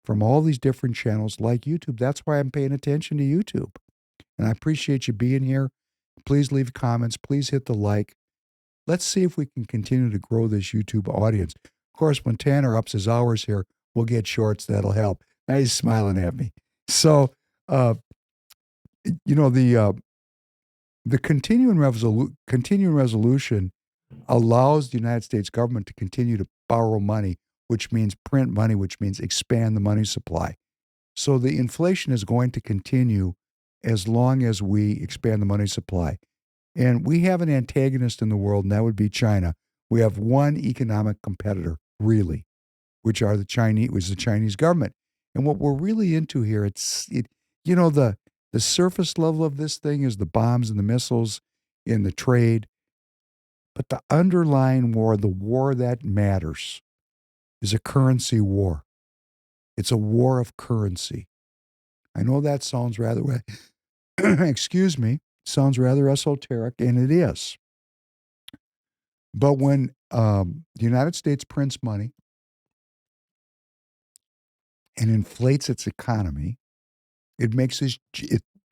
from all these different channels like YouTube. That's why I'm paying attention to YouTube. And I appreciate you being here. Please leave comments. Please hit the like. Let's see if we can continue to grow this YouTube audience. Of course, when Tanner ups his hours here, we'll get shorts. That'll help. Now he's smiling at me. So, uh, the continuing resolution allows the United States government to continue to borrow money, which means print money, which means expand the money supply. So the inflation is going to continue as long as we expand the money supply. And we have an antagonist in the world, and that would be China. We have one economic competitor, really, which is the Chinese government. And what we're really into here, the surface level of this thing is the bombs and the missiles in the trade. But the underlying war, the war that matters, is a currency war. It's a war of currency. I know that sounds rather, excuse me, sounds rather esoteric, and it is. But when the United States prints money and inflates its economy, it makes its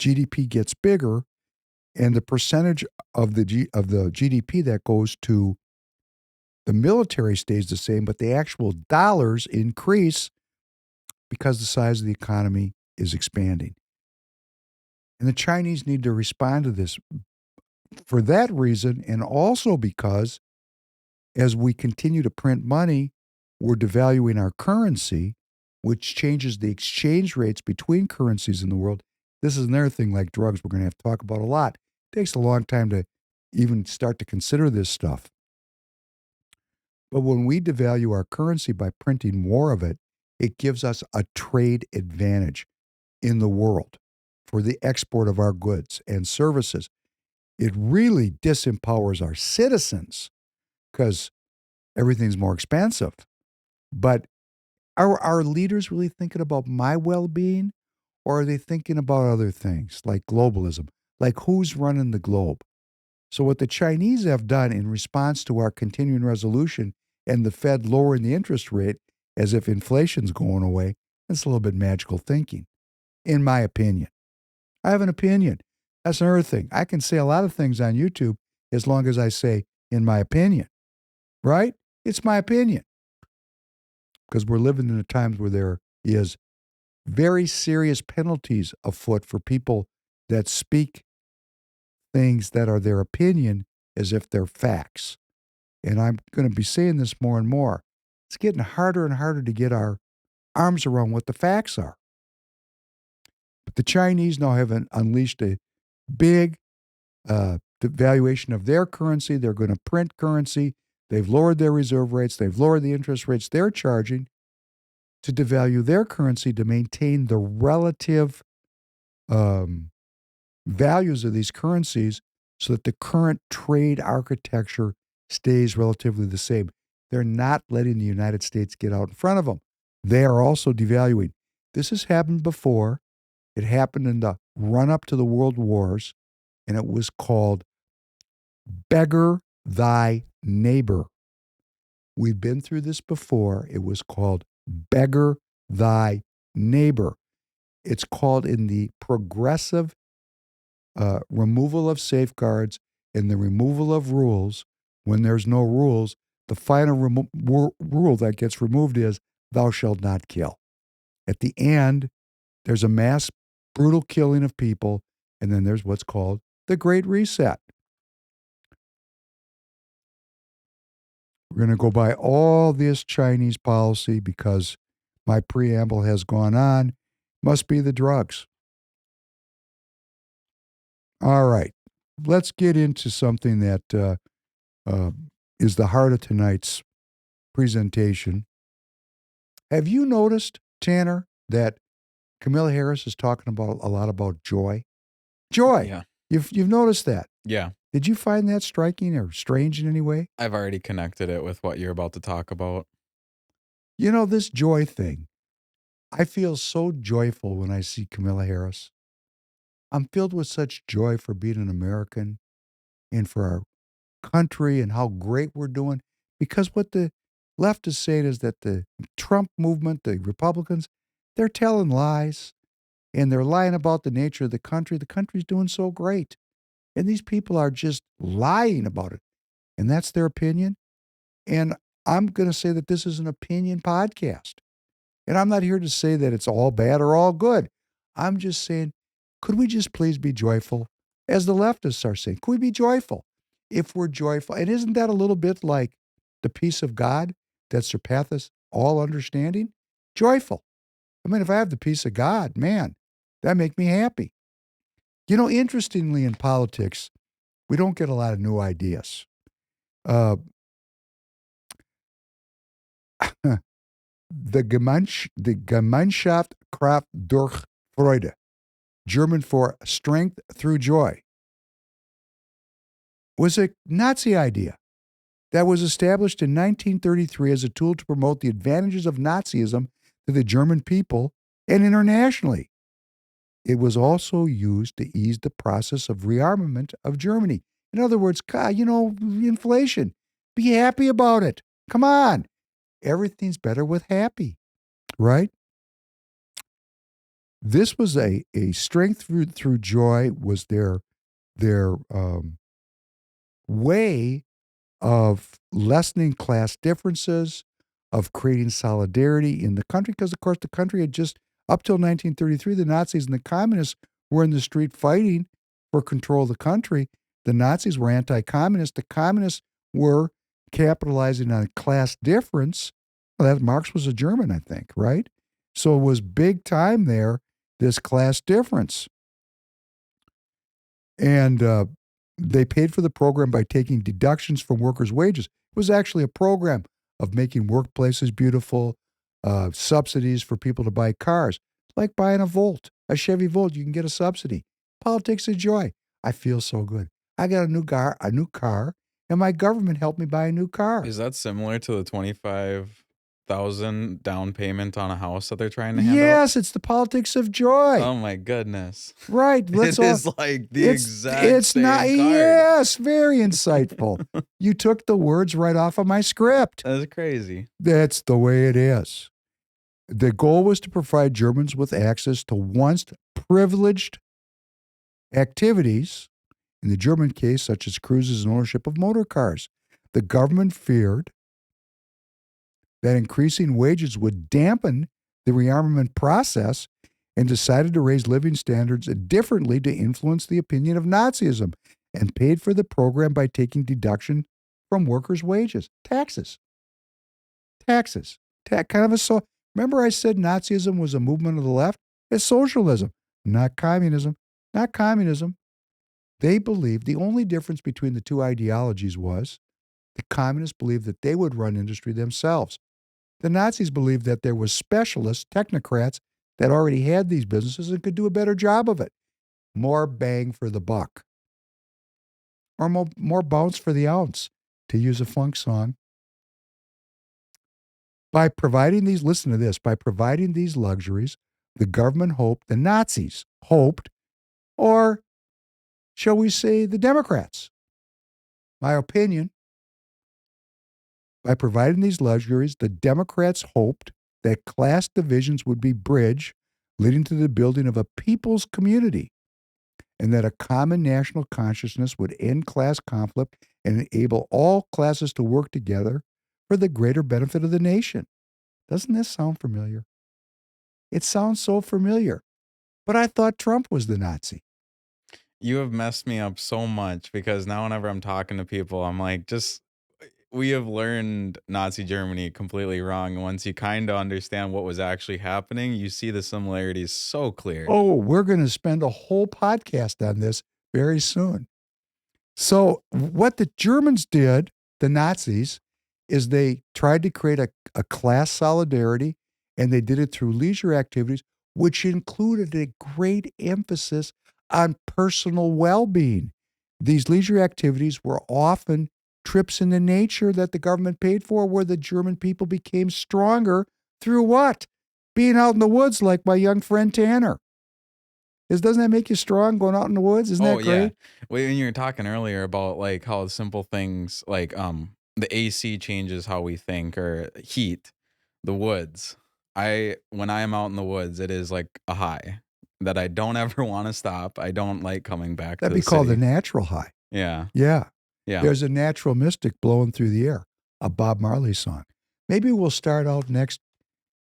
GDP gets bigger, and the percentage of the GDP that goes to the military stays the same, but the actual dollars increase because the size of the economy is expanding. And the Chinese need to respond to this for that reason, and also because as we continue to print money, we're devaluing our currency, which changes the exchange rates between currencies in the world. This is another thing like drugs we're going to have to talk about a lot. It takes a long time to even start to consider this stuff. But when we devalue our currency by printing more of it, it gives us a trade advantage in the world for the export of our goods and services. It really disempowers our citizens because everything's more expensive. But are our leaders really thinking about my well-being, or are they thinking about other things like globalism, like who's running the globe? So what the Chinese have done in response to our continuing resolution and the Fed lowering the interest rate as if inflation's going away, that's a little bit magical thinking, in my opinion. I have an opinion. That's another thing. I can say a lot of things on YouTube as long as I say, in my opinion, right? It's my opinion. Because we're living in times where there is very serious penalties afoot for people that speak things that are their opinion as if they're facts. And I'm going to be saying this more and more. It's getting harder and harder to get our arms around what the facts are. But the Chinese now have unleashed a big devaluation of their currency. They're going to print currency. They've lowered their reserve rates. They've lowered the interest rates they're charging to devalue their currency to maintain the relative values of these currencies so that the current trade architecture stays relatively the same. They're not letting the United States get out in front of them. They are also devaluing. This has happened before. It happened in the run-up to the world wars, and it was called beggar thy neighbor. We've been through this before. It was called beggar thy neighbor. It's called in the progressive removal of safeguards and the removal of rules. When there's no rules, the final rule that gets removed is thou shalt not kill. At the end, there's a mass brutal killing of people, and then there's what's called the Great Reset. We're going to go by all this Chinese policy because my preamble has gone on. Must be the drugs. All right. Let's get into something that is the heart of tonight's presentation. Have you noticed, Tanner, that Camilla Harris is talking about a lot about joy? Joy. Yeah. You've noticed that. Yeah. Did you find that striking or strange in any way? I've already connected it with what you're about to talk about. You know, this joy thing, I feel so joyful when I see Camilla Harris. I'm filled with such joy for being an American and for our country and how great we're doing. Because what the left is saying is that the Trump movement, the Republicans, they're telling lies and they're lying about the nature of the country. The country's doing so great. And these people are just lying about it. And that's their opinion. And I'm going to say that this is an opinion podcast. And I'm not here to say that it's all bad or all good. I'm just saying, could we just please be joyful? As the leftists are saying, could we be joyful? If we're joyful, and isn't that a little bit like the peace of God that surpasseth all understanding? Joyful. I mean, if I have the peace of God, man, that make me happy. You know, interestingly in politics, we don't get a lot of new ideas. Uh, the Gemeinschaft Kraft durch Freude, German for strength through joy, was a Nazi idea that was established in 1933 as a tool to promote the advantages of Nazism to the German people and internationally. It was also used to ease the process of rearmament of Germany. In other words, inflation. Be happy about it. Come on. Everything's better with happy, right? This was a strength through joy was their way of lessening class differences, of creating solidarity in the country, because of course the country had just, up till 1933, the Nazis and the communists were in the street fighting for control of the country. The Nazis were anti-communist. The communists were capitalizing on class difference. Well, that Marx was a German, I think, right? So it was big time there, this class difference. And they paid for the program by taking deductions from workers' wages. It was actually a program of making workplaces beautiful, subsidies for people to buy cars, like buying a Volt, a Chevy Volt. You can get a subsidy. Politics of joy. I feel so good. I got a new car, and my government helped me buy a new car. Is that similar to the 25,000 down payment on a house that they're trying to hand out? Yes, it's the politics of joy. Oh my goodness. Right. It is like the exact it's same not, card. Yes, very insightful. You took the words right off of my script. That's crazy. That's the way it is. The goal was to provide Germans with access to once privileged activities, in the German case, such as cruises and ownership of motor cars. The government feared that increasing wages would dampen the rearmament process and decided to raise living standards differently to influence the opinion of Nazism, and paid for the program by taking deduction from workers' wages. Taxes. Remember I said Nazism was a movement of the left? It's socialism, not communism. Not communism. They believed the only difference between the two ideologies was the communists believed that they would run industry themselves. The Nazis believed that there were specialists, technocrats, that already had these businesses and could do a better job of it. More bang for the buck. Or more bounce for the ounce, to use a funk song. By providing these luxuries, the government hoped, the Nazis hoped, or shall we say the Democrats, my opinion, by providing these luxuries, the Democrats hoped that class divisions would be bridged, leading to the building of a people's community, and that a common national consciousness would end class conflict and enable all classes to work together for the greater benefit of the nation. Doesn't this sound familiar? It sounds so familiar. But I thought Trump was the Nazi. You have messed me up so much, because now whenever I'm talking to people, I'm like, we have learned Nazi Germany completely wrong. Once you kind of understand what was actually happening, you see the similarities so clear. Oh, we're going to spend a whole podcast on this very soon. So what the Germans did, the Nazis, is they tried to create a class solidarity, and they did it through leisure activities, which included a great emphasis on personal well-being. These leisure activities were often trips into nature that the government paid for, where the German people became stronger through what? Being out in the woods like my young friend Tanner. Doesn't that make you strong, going out in the woods? Isn't that great? Yeah. When you were talking earlier about like how simple things like the AC changes how we think, or heat, the woods. When I am out in the woods, it is like a high that I don't ever want to stop. I don't like coming back That'd to be the called the city. natural high. Yeah. Yeah. Yeah. There's a natural mystic blowing through the air, a Bob Marley song. Maybe we'll start out next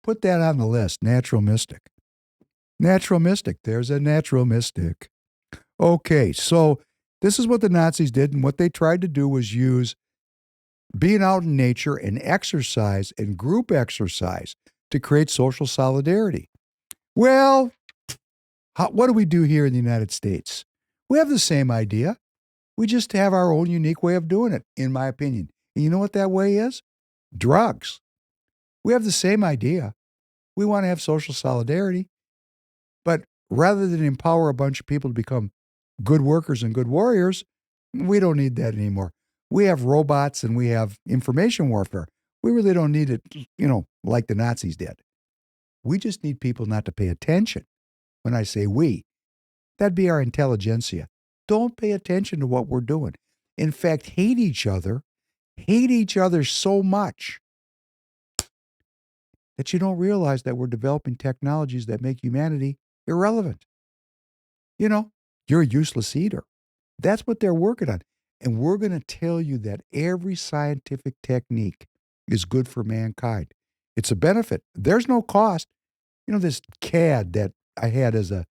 Put that on the list. Natural mystic. Natural mystic. There's a natural mystic. Okay, so this is what the Nazis did, and what they tried to do was use being out in nature and exercise and group exercise to create social solidarity. Well, what do we do here in the United States? We have the same idea. We just have our own unique way of doing it, in my opinion. And you know what that way is? Drugs. We have the same idea. We want to have social solidarity. But rather than empower a bunch of people to become good workers and good warriors, we don't need that anymore. We have robots and we have information warfare. We really don't need it, like the Nazis did. We just need people not to pay attention. When I say we, that'd be our intelligentsia. Don't pay attention to what we're doing. In fact, hate each other so much that you don't realize that we're developing technologies that make humanity irrelevant. You're a useless eater. That's what they're working on. And we're going to tell you that every scientific technique is good for mankind. It's a benefit. There's no cost. This CAD that I had as a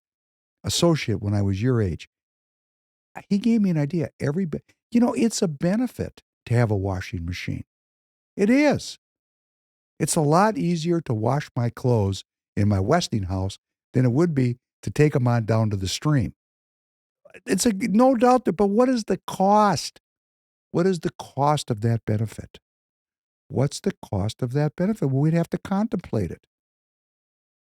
associate when I was your age, he gave me an idea. It's a benefit to have a washing machine. It is. It's a lot easier to wash my clothes in my Westinghouse than it would be to take them on down to the stream. It's no doubt that, but what is the cost? What is the cost of that benefit? What's the cost of that benefit? Well, we'd have to contemplate it.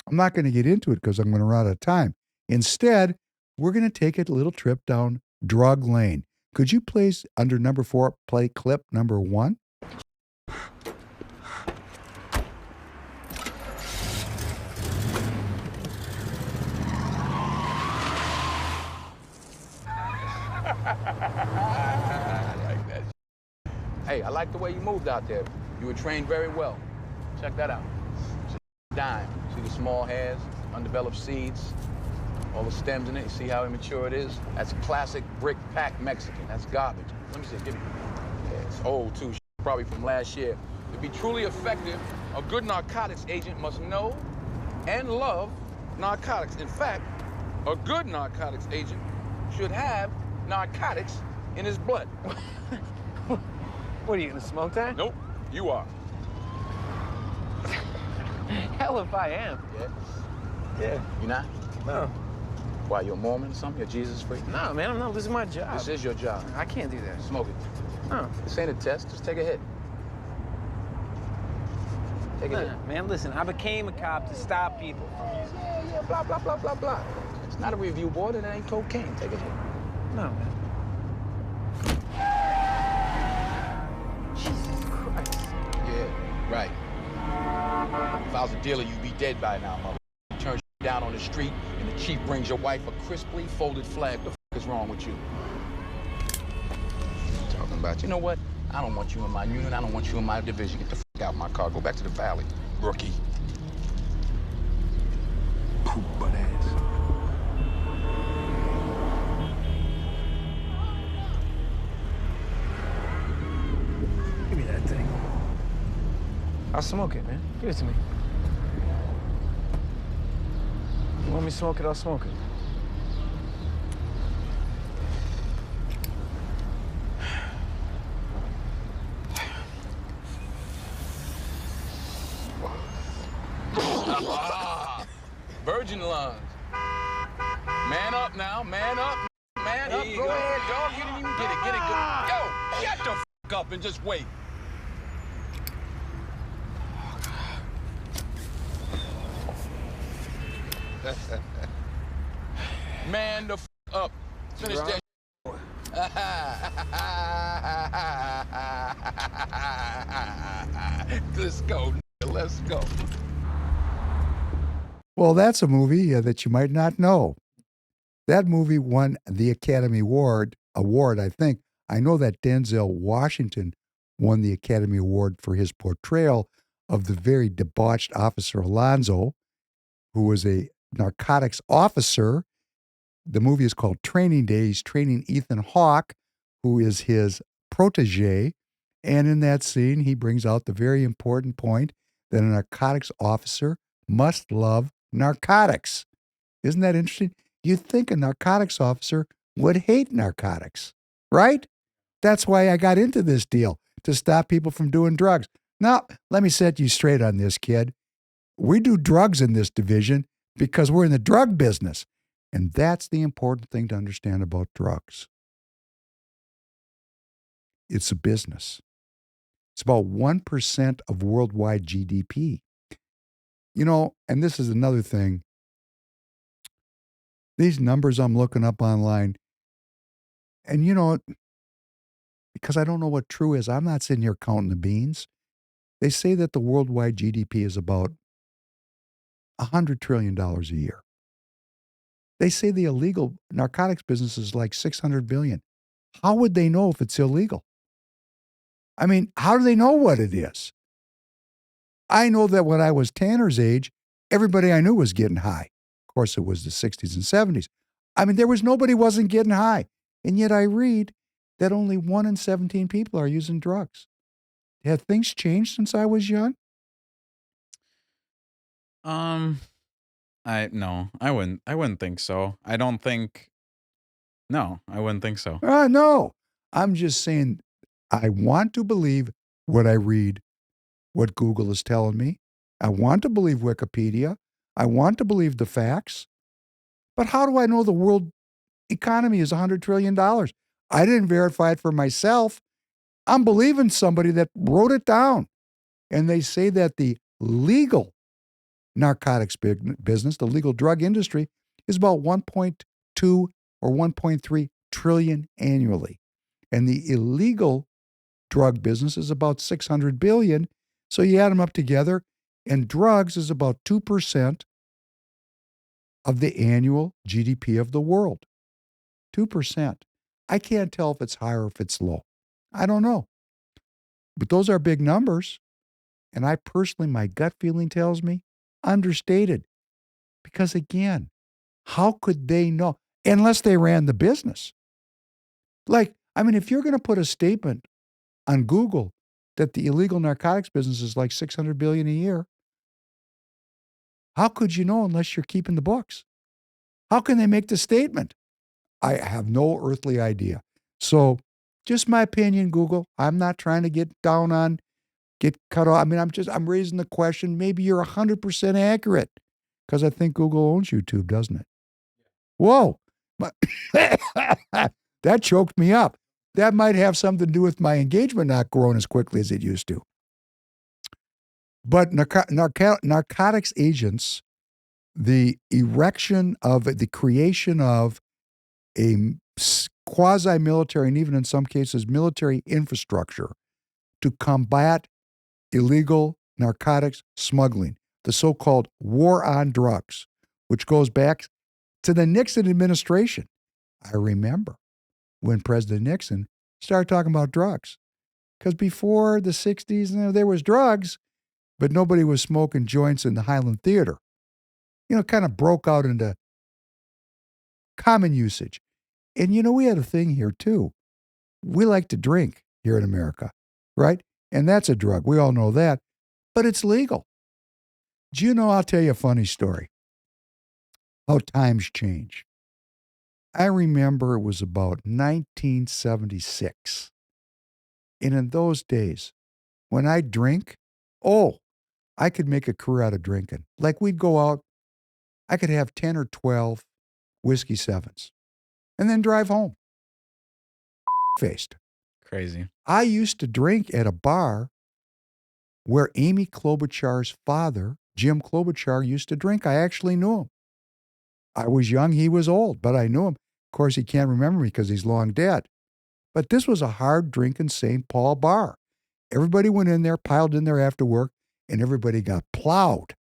I'm not going to get into it because I'm going to run out of time. Instead, we're going to take a little trip down drug lane. Could you please, under number 4, play clip number 1? I like that. Hey, I like the way you moved out there. You were trained very well. Check that out. It's a dime. See the small hairs, undeveloped seeds, all the stems in it. You see how immature it is? That's classic brick pack Mexican. That's garbage. Let me see. Give me. Yeah, it's old too. Probably from last year. To be truly effective, a good narcotics agent must know and love narcotics. In fact, a good narcotics agent should have narcotics in his blood. What are you gonna smoke that? Nope, you are. Hell if I am. Yeah. Yeah. You not? No. Why, you're a Mormon or something? You're Jesus freak? No, man, I'm not. This is my job. This is your job. I can't do that. Smoke it. No. This ain't a test. Just take a hit. Take a hit. Man, listen, I became a cop to stop people. Yeah, blah, blah, blah, blah, blah. It's not a review board and it ain't cocaine. Take a hit. No, man. Jesus Christ. Yeah, right. If I was a dealer, you'd be dead by now, mother. You turn down on the street and the chief brings your wife a crisply folded flag. What the is wrong with you? Talking about, you know what? I don't want you in my unit. I don't want you in my division. Get the out of my car. Go back to the valley, rookie. Poop butt ass. Give me that thing. I'll smoke it, man. Give it to me. You want me to smoke it, I'll smoke it. Virgin lungs. Man up now, man up, man up. Go ahead, dog. You didn't even get it. Get it, go. Yo, shut the f up and just wait. Man the f up. Finish that. Let's go. Let's go. Well, that's a movie that you might not know. That movie won the Academy Award, I think. I know that Denzel Washington won the Academy Award for his portrayal of the very debauched Officer Alonzo, who was a narcotics officer. The movie is called Training Day. He's training Ethan Hawke, who is his protege. And in that scene, he brings out the very important point that a narcotics officer must love narcotics. Isn't that interesting? You'd think a narcotics officer would hate narcotics, right? That's why I got into this deal, to stop people from doing drugs. Now, let me set you straight on this, kid. We do drugs in this division because we're in the drug business. And that's the important thing to understand about drugs. It's a business. It's about 1% of worldwide GDP. You know, and this is another thing. These numbers I'm looking up online, and you know, because I don't know what true is, I'm not sitting here counting the beans. They say that the worldwide GDP is about $100 trillion a year. They say the illegal narcotics business is like $600 billion. How would they know if it's illegal? I mean, how do they know what it is? I know that when I was Tanner's age, everybody I knew was getting high. Of course, it was the 60s and 70s. I mean, there was nobody wasn't getting high. And yet I read that only 1 in 17 people are using drugs. Have things changed since I was young? I wouldn't think so. I don't think. No, I wouldn't think so. No. I'm just saying, I want to believe what I read, what Google is telling me. I want to believe Wikipedia. I want to believe the facts. But how do I know the world economy is $100 trillion? I didn't verify it for myself. I'm believing somebody that wrote it down. And they say that the legal narcotics business, the legal drug industry, is about 1.2 or 1.3 trillion annually. And the illegal drug business is about 600 billion. So you add them up together, and drugs is about 2% of the annual GDP of the world. 2%. I can't tell if it's high or if it's low. I don't know. But those are big numbers. And I personally, my gut feeling tells me, understated. Because again, how could they know? Unless they ran the business. Like, I mean, if you're going to put a statement on Google that the illegal narcotics business is like 600 billion a year, how could you know unless you're keeping the books? How can they make the statement? I have no earthly idea. So just my opinion, Google. I'm not trying to get cut off. I mean, I'm raising the question. Maybe you're 100% accurate, because I think Google owns YouTube, doesn't it? Whoa. That choked me up. That might have something to do with my engagement not growing as quickly as it used to. But narcotics agents, the creation of a quasi-military and even in some cases military infrastructure to combat illegal narcotics smuggling, the so-called war on drugs, which goes back to the Nixon administration. I remember when President Nixon started talking about drugs. Because before the 60s, there was drugs, but nobody was smoking joints in the Highland Theater. Kind of broke out into common usage. And, we had a thing here, too. We like to drink here in America, right? And that's a drug. We all know that. But it's legal. Do you know, I'll tell you a funny story. How times change. I remember it was about 1976. And in those days, when I drink, I could make a career out of drinking. Like we'd go out, I could have 10 or 12 whiskey sevens and then drive home. Faced. Crazy. I used to drink at a bar where Amy Klobuchar's father, Jim Klobuchar, used to drink. I actually knew him. I was young, he was old, but I knew him. Of course, he can't remember me because he's long dead. But this was a hard drinking St. Paul bar. Everybody went in there, piled in there after work, and everybody got plowed.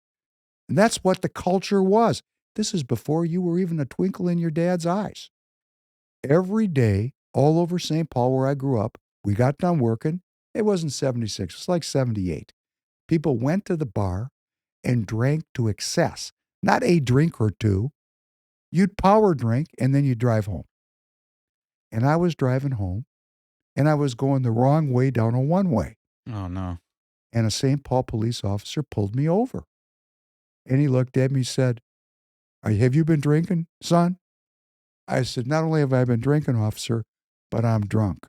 And that's what the culture was. This is before you were even a twinkle in your dad's eyes. Every day, all over St. Paul, where I grew up, we got done working. It wasn't 76, it was like 78. People went to the bar and drank to excess. Not a drink or two. You'd power drink, and then you'd drive home. And I was driving home, and I was going the wrong way down a one-way. Oh, no. and a St. Paul police officer pulled me over. And he looked at me and said, have you been drinking, son? I said, not only have I been drinking, officer, but I'm drunk.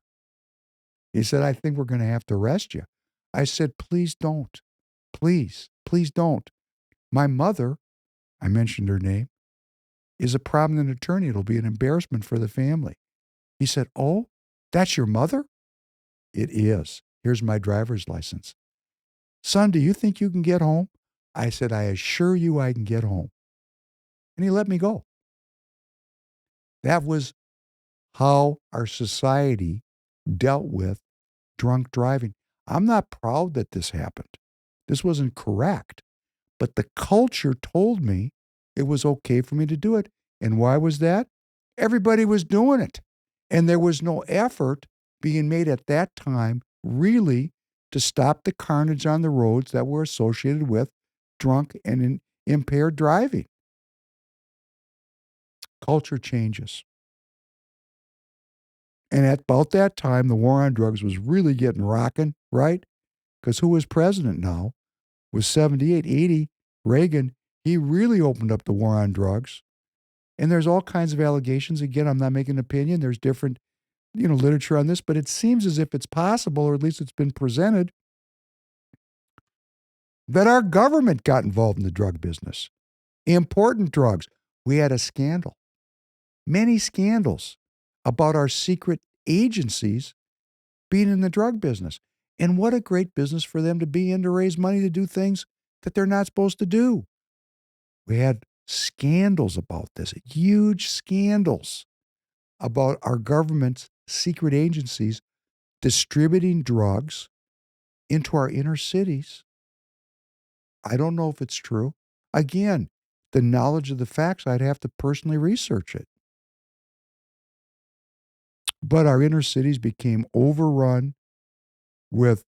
He said, I think we're going to have to arrest you. I said, please don't. Please don't. My mother, I mentioned her name, is a prominent attorney. It'll be an embarrassment for the family. He said, oh, that's your mother? It is. Here's my driver's license. Son, do you think you can get home? I said, I assure you I can get home. And he let me go. That was how our society dealt with drunk driving. I'm not proud that this happened. This wasn't correct. But the culture told me it was okay for me to do it. And why was that? Everybody was doing it. And there was no effort being made at that time really to stop the carnage on the roads that were associated with drunk and impaired driving. Culture changes. And at about that time, the war on drugs was really getting rocking, right? Because who was president now? Was 78, 80, Reagan. He really opened up the war on drugs. And there's all kinds of allegations. Again, I'm not making an opinion. There's different, literature on this, but it seems as if it's possible, or at least it's been presented, that our government got involved in the drug business. Important drugs. We had a scandal. Many scandals about our secret agencies being in the drug business. And what a great business for them to be in to raise money to do things that they're not supposed to do. We had scandals about this, huge scandals about our government's secret agencies distributing drugs into our inner cities. I don't know if it's true. Again, the knowledge of the facts, I'd have to personally research it. But our inner cities became overrun with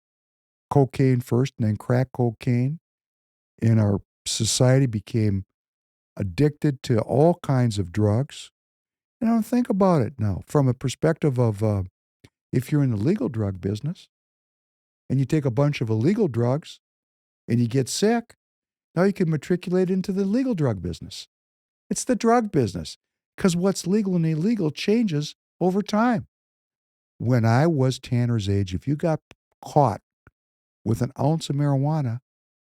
cocaine first and then crack cocaine. And our society became addicted to all kinds of drugs. And think about it now from a perspective of if you're in the legal drug business and you take a bunch of illegal drugs and you get sick, now you can matriculate into the legal drug business. It's the drug business because what's legal and illegal changes over time. When I was Tanner's age, if you got caught with an ounce of marijuana,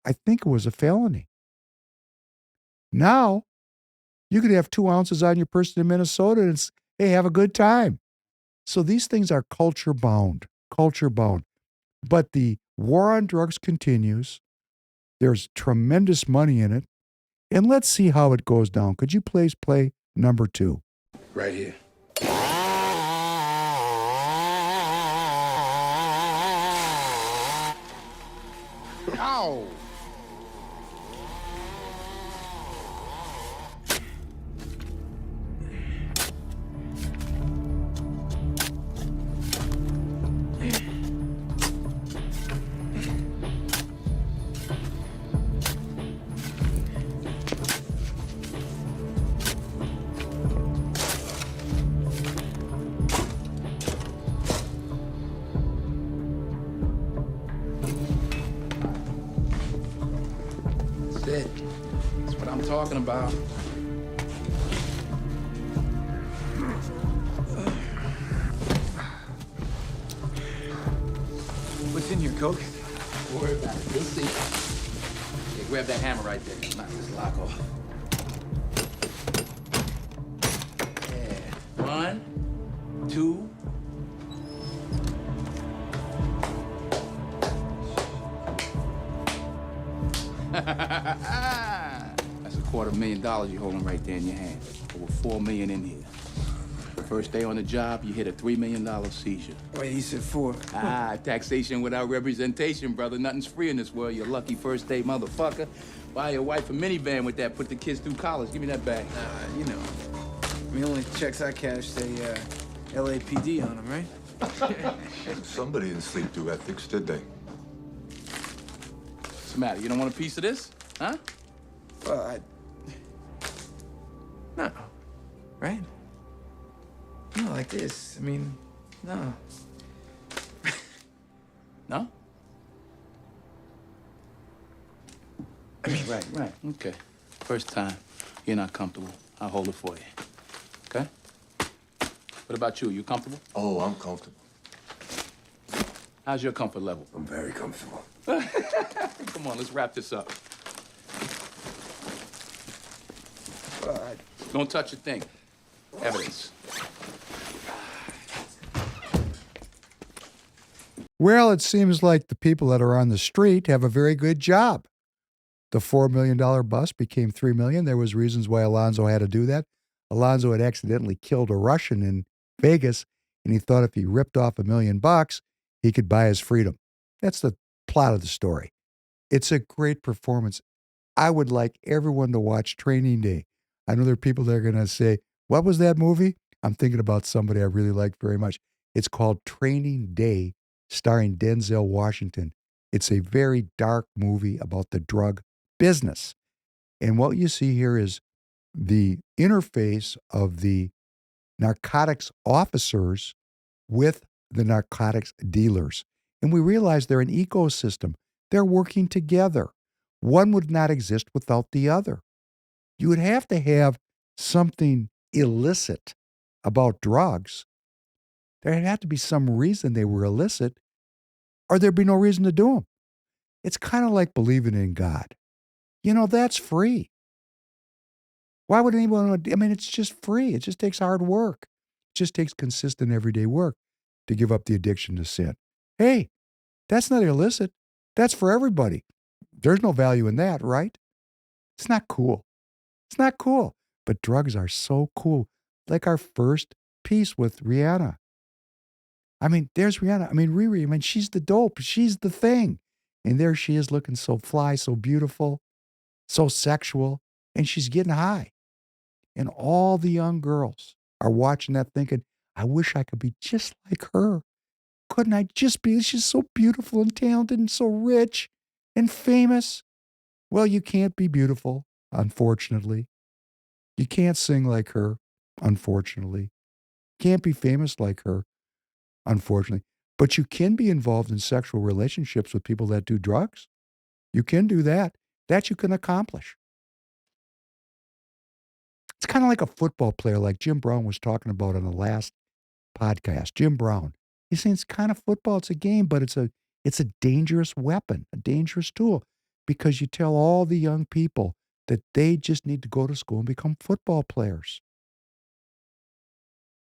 I think it was a felony. Now, you could have 2 ounces on your person in Minnesota and hey, have a good time. So these things are culture bound. But the war on drugs continues. There's tremendous money in it. And let's see how it goes down. Could you please play number 2? Right here. Ow! That's it. That's what I'm talking about. What's in here, Coke? Don't worry about it. You'll see. Yeah, grab that hammer right there. Knock this lock off. Yeah. 1, 2. That's $250,000 you're holding right there in your hand. Over $4 million in here. First day on the job, you hit a $3 million seizure. Wait, you said 4. Taxation without representation, brother. Nothing's free in this world, you lucky first day motherfucker. Buy your wife a minivan with that, put the kids through college. Give me that bag. The only checks I cash say LAPD on them, right? Somebody didn't sleep through ethics, did they? What's the matter? You don't want a piece of this? Huh? Well, no. Right? No, like this. I mean, no. No? Right. Okay. First time, you're not comfortable. I'll hold it for you. Okay? What about you? You comfortable? Oh, I'm comfortable. How's your comfort level? I'm very comfortable. Come on, let's wrap this up. Don't touch a thing. Evidence. Well, it seems like the people that are on the street have a very good job. The $4 million bust became $3 million. There was reasons why Alonzo had to do that. Alonzo had accidentally killed a Russian in Vegas, and he thought if he ripped off $1 million, he could buy his freedom. That's the plot of the story. It's a great performance. I would like everyone to watch Training Day. I know there are people that are going to say, what was that movie? I'm thinking about somebody I really like very much. It's called Training Day, starring Denzel Washington. It's a very dark movie about the drug business. And what you see here is the interface of the narcotics officers with the narcotics dealers. And we realize they're an ecosystem. They're working together. One would not exist without the other. You would have to have something illicit about drugs. There'd have to be some reason they were illicit, or there'd be no reason to do them. It's kind of like believing in God. You know, that's free. Why would anyone want to? I mean, it's just free. It just takes hard work. It just takes consistent everyday work to give up the addiction to sin. Hey, that's not illicit. That's for everybody. There's no value in that, right? It's not cool. It's not cool. But drugs are so cool. Like our first piece with Rihanna. I mean, there's Rihanna. I mean, Riri, I mean, she's the dope. She's the thing. And there she is looking so fly, so beautiful, so sexual, and she's getting high. And all the young girls are watching that thinking, I wish I could be just like her. Couldn't I just be? She's so beautiful and talented and so rich and famous. Well, you can't be beautiful, unfortunately. You can't sing like her, unfortunately. Can't be famous like her, unfortunately. But you can be involved in sexual relationships with people that do drugs. You can do that. That you can accomplish. It's kind of like a football player like Jim Brown was talking about on the last podcast. Jim Brown. He's saying it's kind of football. It's a game, but it's a dangerous weapon, a dangerous tool, because you tell all the young people that they just need to go to school and become football players.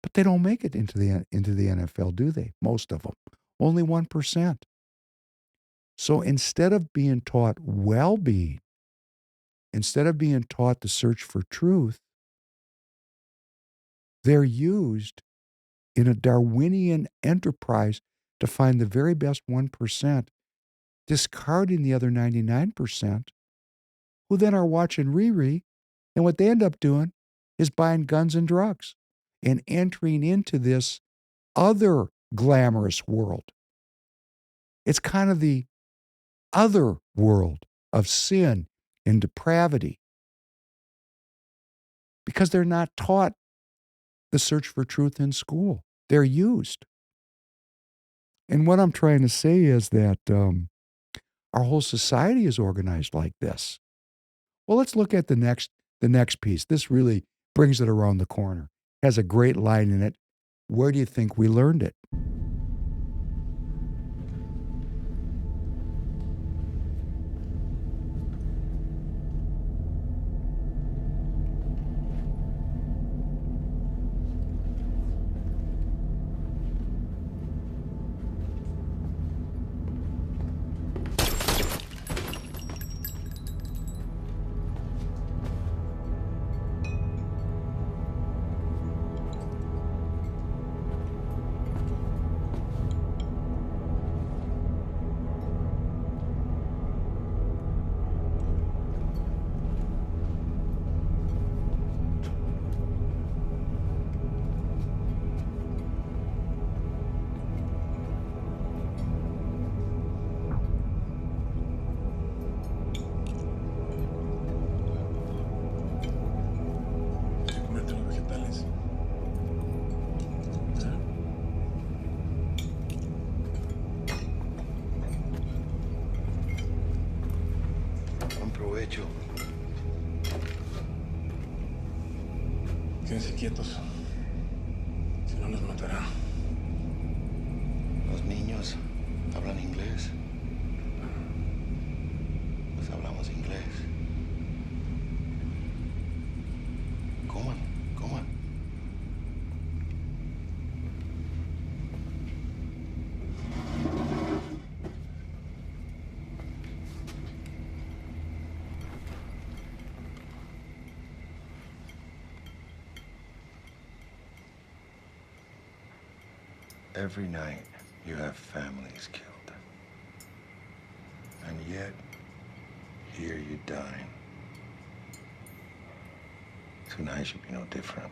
But they don't make it into the NFL, do they? Most of them. Only 1%. So instead of being taught well-being, instead of being taught to search for truth, they're used in a Darwinian enterprise to find the very best 1%, discarding the other 99%, who then are watching Riri, and what they end up doing is buying guns and drugs and entering into this other glamorous world. It's kind of the other world of sin and depravity, because they're not taught the search for truth in school. They're used. And what I'm trying to say is that our whole society is organized like this. Well, let's look at the next piece. This really brings it around the corner. Has a great line in it. Where do you think we learned it? Buen provecho. Quédense quietos. Si no, nos matará. Los niños hablan inglés. Pues hablamos inglés. Coman, coman. Every night you have families killed. And yet, here you dine. Tonight should be no different.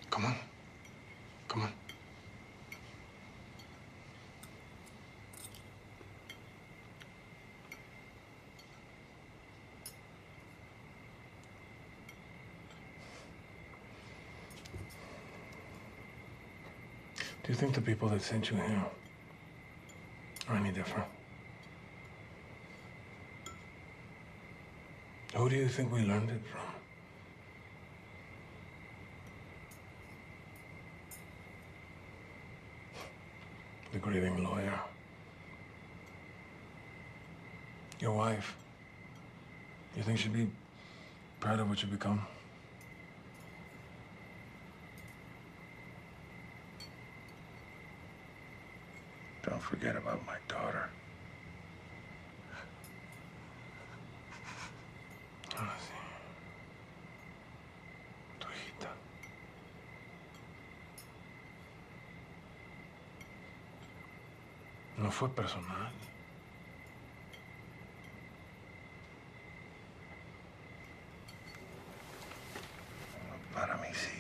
Come on. Come on. Do you think the people that sent you here are any different? Who do you think we learned it from? The grieving lawyer. Your wife. You think she'd be proud of what you become? Don't forget about my daughter. Ah, sí. Tu hijita. No fue personal. Para mí sí.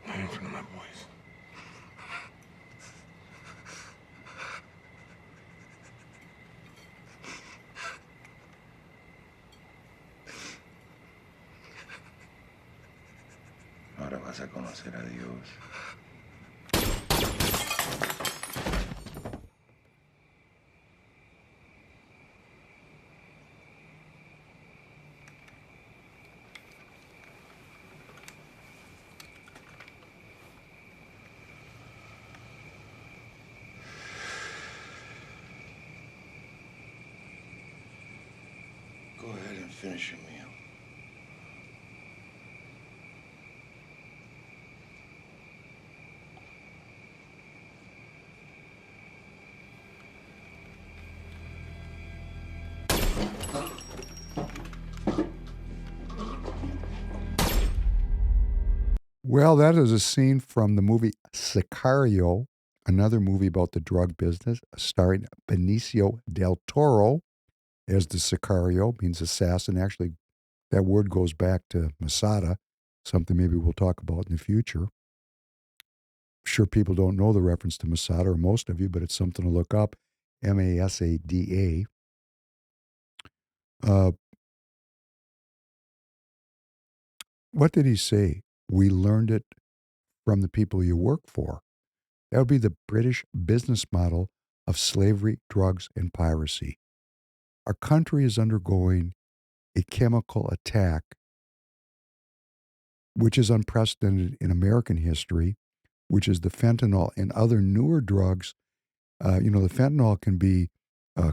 Not in front of my boys. Ahora vas a conocer a Dios. Go ahead and finish your meal. Well, that is a scene from the movie Sicario, another movie about the drug business, starring Benicio del Toro as the Sicario, means assassin. Actually, that word goes back to Masada, something maybe we'll talk about in the future. I'm sure people don't know the reference to Masada, or most of you, but it's something to look up. Masada. What did he say? We learned it from the people you work for. That would be the British business model of slavery, drugs, and piracy. Our country is undergoing a chemical attack, which is unprecedented in American history, which is the fentanyl and other newer drugs. The fentanyl can be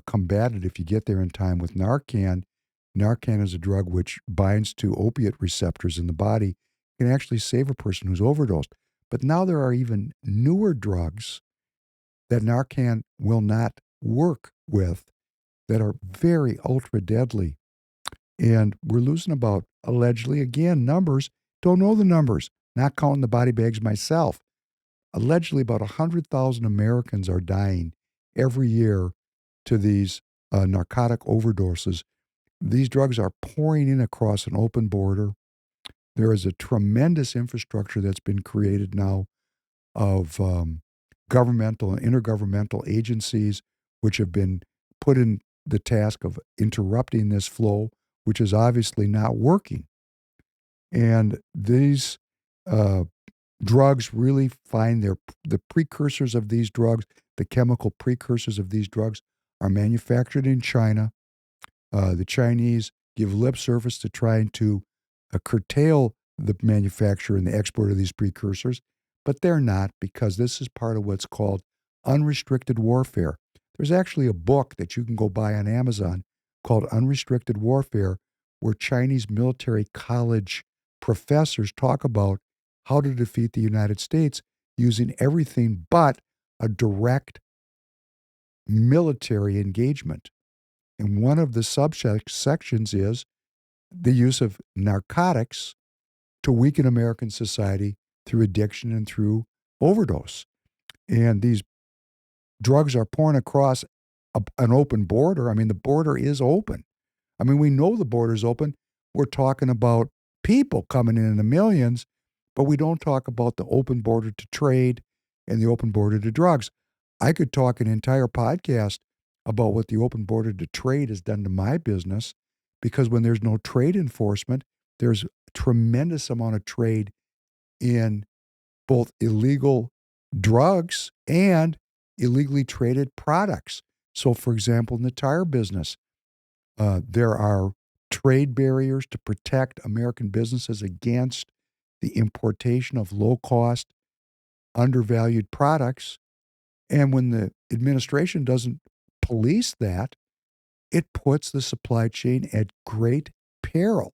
combated if you get there in time with Narcan. Narcan is a drug which binds to opiate receptors in the body, can actually save a person who's overdosed. But now there are even newer drugs that Narcan will not work with that are very ultra deadly. And we're losing about, allegedly, again, numbers, don't know the numbers, not counting the body bags myself. Allegedly, about 100,000 Americans are dying every year to these narcotic overdoses. These drugs are pouring in across an open border. There is a tremendous infrastructure that's been created now of governmental and intergovernmental agencies which have been put in the task of interrupting this flow, which is obviously not working. And these drugs really find the precursors of these drugs, the chemical precursors of these drugs, are manufactured in China. The Chinese give lip service to trying to curtail the manufacture and the export of these precursors, but they're not, because this is part of what's called unrestricted warfare. There's actually a book that you can go buy on Amazon called Unrestricted Warfare, where Chinese military college professors talk about how to defeat the United States using everything but a direct military engagement. And one of the subsections is the use of narcotics to weaken American society through addiction and through overdose. And these drugs are pouring across an open border. I mean, the border is open. I mean, we know the border's open. We're talking about people coming in the millions, but we don't talk about the open border to trade and the open border to drugs. I could talk an entire podcast about what the open border to trade has done to my business, because when there's no trade enforcement, there's a tremendous amount of trade in both illegal drugs and illegally traded products. So, for example, in the tire business, there are trade barriers to protect American businesses against the importation of low-cost, undervalued products. And when the administration doesn't police that, it puts the supply chain at great peril.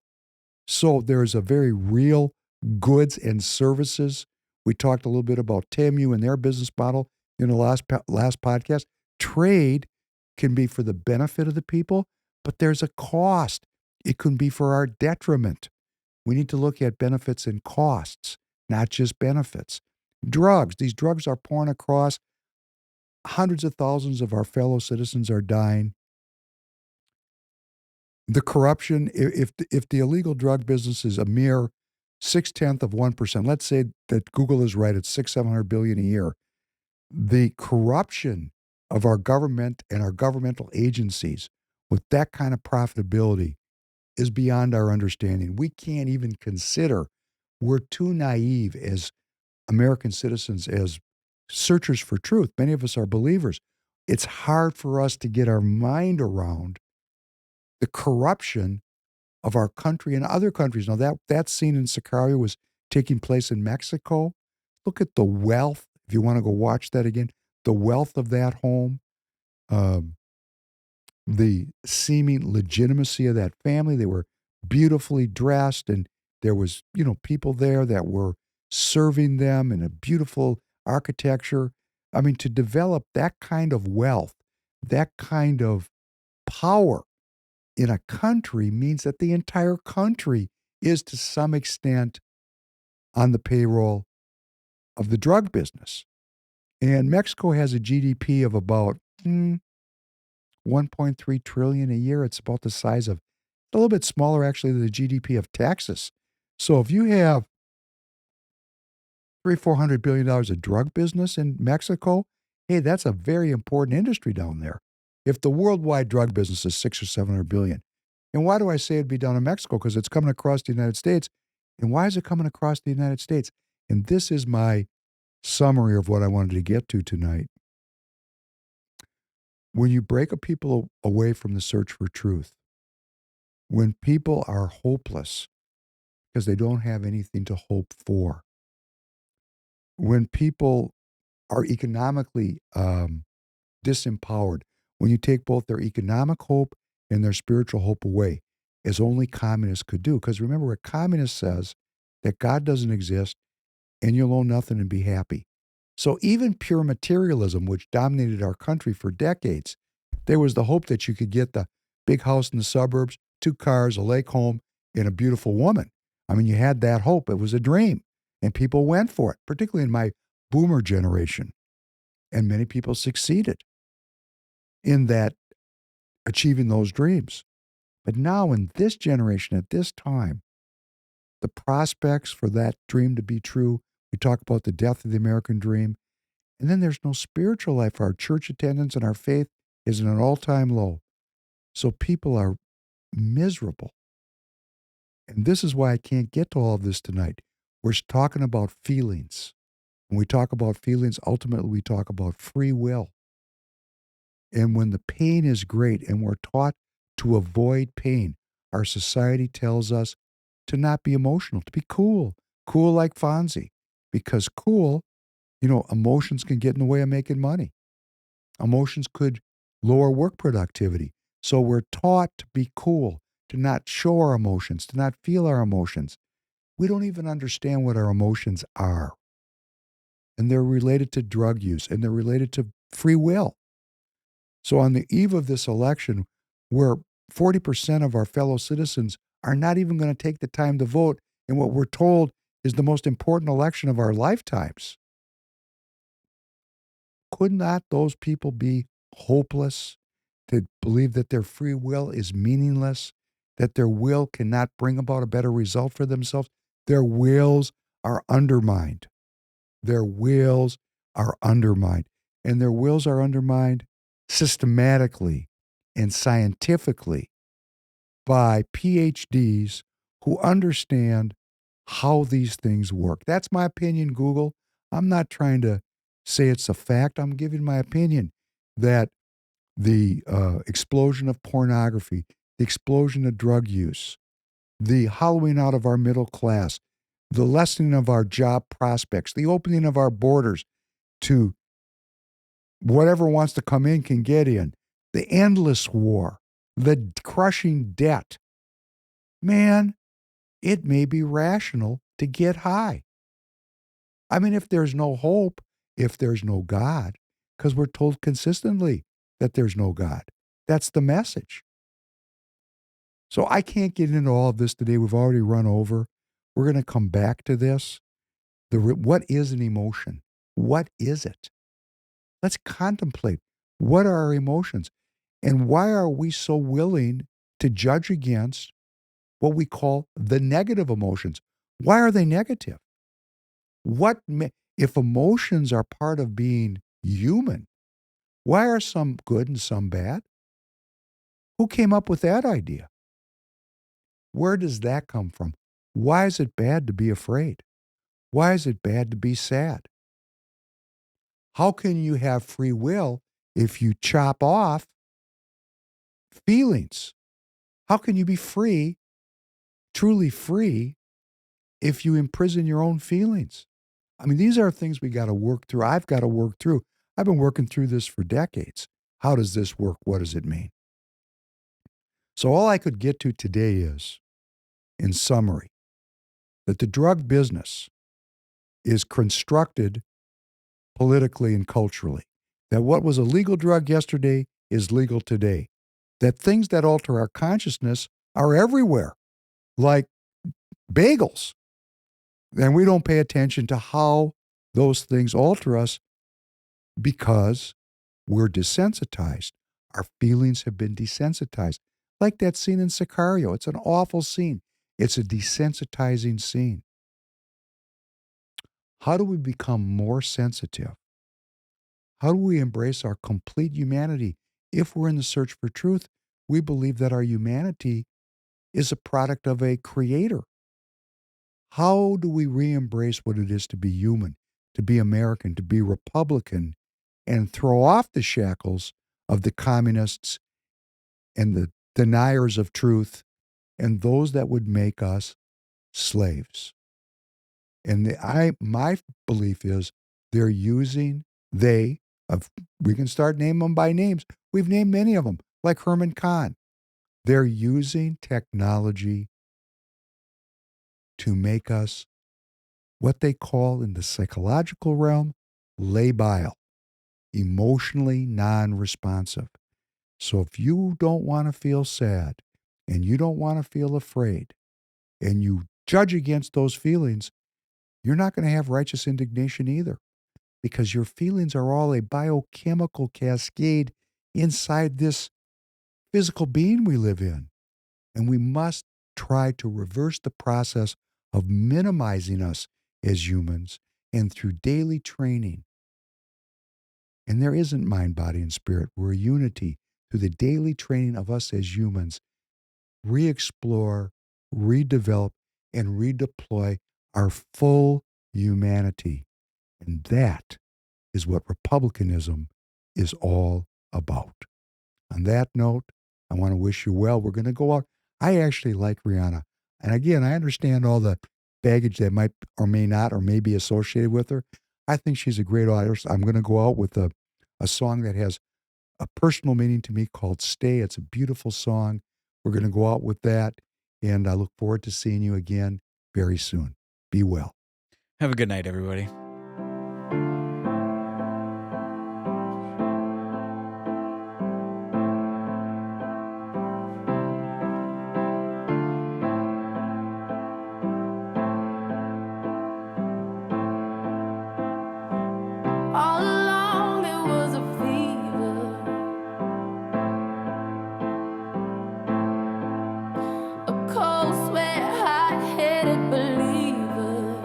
So there's a very real goods and services. We talked a little bit about TAMU and their business model in the last podcast. Trade can be for the benefit of the people, but there's a cost. It can be for our detriment. We need to look at benefits and costs, not just benefits. Drugs. These drugs are pouring across. Hundreds of thousands of our fellow citizens are dying. The corruption, if the illegal drug business is a mere 0.6%, let's say that Google is right, it's $600-700 billion a year. The corruption of our government and our governmental agencies with that kind of profitability is beyond our understanding. We can't even consider. We're too naive as American citizens, as searchers for truth. Many of us are believers. It's hard for us to get our mind around the corruption of our country and other countries. Now, that scene in Sicario was taking place in Mexico. Look at the wealth, if you want to go watch that again, the wealth of that home, the seeming legitimacy of that family. They were beautifully dressed, and there was, people there that were serving them in a beautiful architecture. I mean, to develop that kind of wealth, that kind of power in a country means that the entire country is to some extent on the payroll of the drug business. And Mexico has a GDP of about 1.3 trillion a year. It's about the size of, a little bit smaller actually than the GDP of Texas. So if you have $300-400 billion of drug business in Mexico, hey, that's a very important industry down there. If the worldwide drug business is 600 or 700 billion, and why do I say it'd be down in Mexico? Because it's coming across the United States. And why is it coming across the United States? And this is my summary of what I wanted to get to tonight. When you break a people away from the search for truth, when people are hopeless because they don't have anything to hope for, when people are economically disempowered, when you take both their economic hope and their spiritual hope away, as only communists could do. Because remember, a communist says that God doesn't exist and you'll own nothing and be happy. So even pure materialism, which dominated our country for decades, there was the hope that you could get the big house in the suburbs, 2 cars, a lake home, and a beautiful woman. I mean, you had that hope. It was a dream. And people went for it, particularly in my boomer generation. And many people succeeded in that, achieving those dreams. But now in this generation, at this time, the prospects for that dream to be true, we talk about the death of the American dream, And then there's no spiritual life. Our church attendance and our faith is at an all-time low. So people are miserable. And this is why I can't get to all of this tonight. We're talking about feelings. When we talk about feelings, ultimately we talk about free will. And when the pain is great and we're taught to avoid pain, our society tells us to not be emotional, to be cool. Cool like Fonzie. Because cool, emotions can get in the way of making money. Emotions could lower work productivity. So we're taught to be cool, to not show our emotions, to not feel our emotions. We don't even understand what our emotions are. And they're related to drug use, and they're related to free will. So on the eve of this election, where 40% of our fellow citizens are not even going to take the time to vote in what we're told is the most important election of our lifetimes, could not those people be hopeless, to believe that their free will is meaningless, that their will cannot bring about a better result for themselves? Their wills are undermined. Their wills are undermined. And their wills are undermined systematically and scientifically by PhDs who understand how these things work. That's my opinion, Google. I'm not trying to say it's a fact. I'm giving my opinion that the explosion of pornography, the explosion of drug use, the hollowing out of our middle class, the lessening of our job prospects, the opening of our borders to whatever wants to come in can get in, the endless war, the crushing debt. Man, it may be rational to get high. I mean, if there's no hope, if there's no God, because we're told consistently that there's no God. That's the message. So I can't get into all of this today. We've already run over. We're going to come back to this. What is an emotion? What is it? Let's contemplate. What are our emotions? And why are we so willing to judge against what we call the negative emotions? Why are they negative? If emotions are part of being human, why are some good and some bad? Who came up with that idea? Where does that come from? Why is it bad to be afraid? Why is it bad to be sad? How can you have free will if you chop off feelings? How can you be free, truly free, if you imprison your own feelings? I mean, these are things we got to work through. I've got to work through. I've been working through this for decades. How does this work? What does it mean? So all I could get to today is, in summary, that the drug business is constructed politically and culturally. That what was a legal drug yesterday is legal today. That things that alter our consciousness are everywhere, like bagels. And we don't pay attention to how those things alter us because we're desensitized. Our feelings have been desensitized. Like that scene in Sicario. It's an awful scene. It's a desensitizing scene. How do we become more sensitive? How do we embrace our complete humanity? If we're in the search for truth, we believe that our humanity is a product of a creator. How do we re-embrace what it is to be human, to be American, to be Republican, and throw off the shackles of the communists and the deniers of truth and those that would make us slaves? And my belief is we can start naming them by names. We've named many of them, like Herman Kahn. They're using technology to make us what they call in the psychological realm, labile, emotionally non-responsive. So if you don't want to feel sad and you don't want to feel afraid and you judge against those feelings, you're not going to have righteous indignation either, because your feelings are all a biochemical cascade inside this physical being we live in. And we must try to reverse the process of minimizing us as humans, and through daily training And there isn't mind, body, and spirit. We're a unity through the daily training of us as humans. Re-explore, redevelop, and redeploy our full humanity. And that is what republicanism is all about. On that note, I want to wish you well. We're going to go out. I actually like Rihanna. And again, I understand all the baggage that might or may not or may be associated with her. I think she's a great artist. I'm going to go out with a song that has a personal meaning to me called Stay. It's a beautiful song. We're going to go out with that. And I look forward to seeing you again very soon. Be well. Have a good night, everybody. All along it was a fever, a cold sweat, hot-headed believer.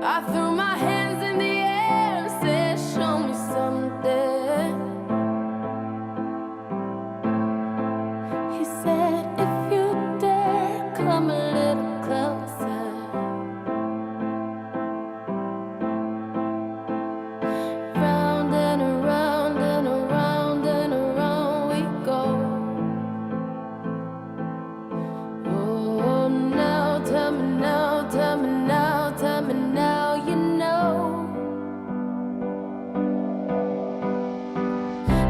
I threw my hands in the air and said, show me something. He said, if you dare, come a little closer. Round and around and around and around we go. Oh, now tell me now, tell me now, tell me now, you know.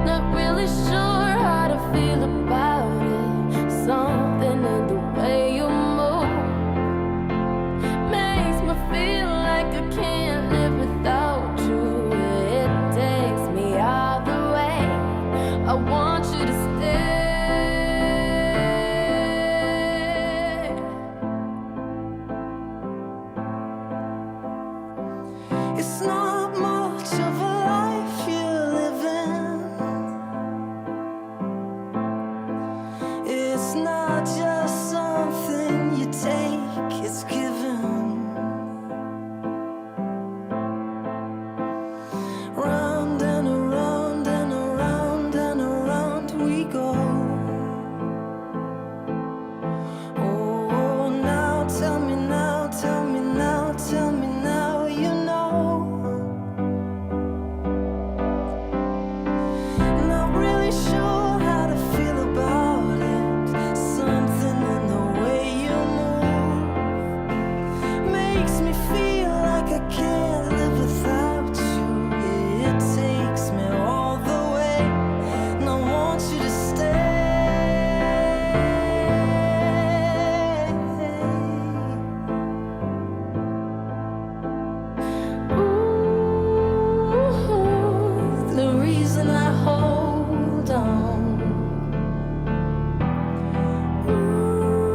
Not really sure how to feel about it. Something in the way you move makes me feel like I can't live without you. It takes me all the way. I want you to stay. It's not much of a life you're living. It's not just something you take, it's given. Round and around and around and around we go. Oh, now tell me now, tell me now, tell me now, you know. Not really sure how to feel about it. Something in the way you move makes me feel like I can't live without you. It takes me all the way, and I want you to stay. Ooh, the reason I hold on. Ooh,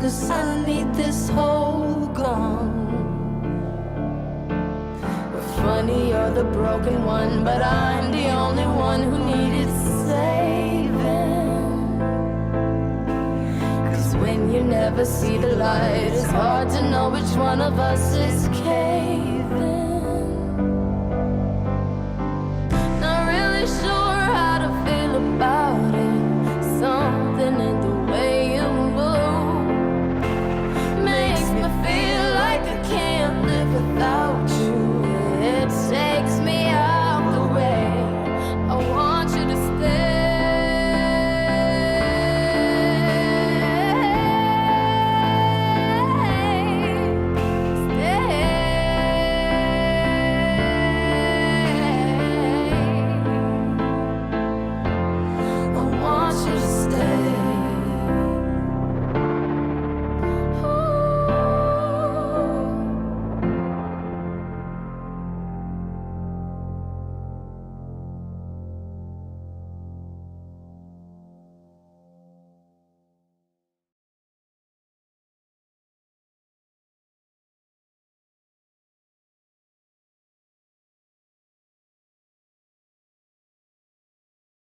'cause I need this hole gone. Funny, you're the broken one, but I'm the only one who needed saving. 'Cause when you never see the light, it's hard to know which one of us is caving.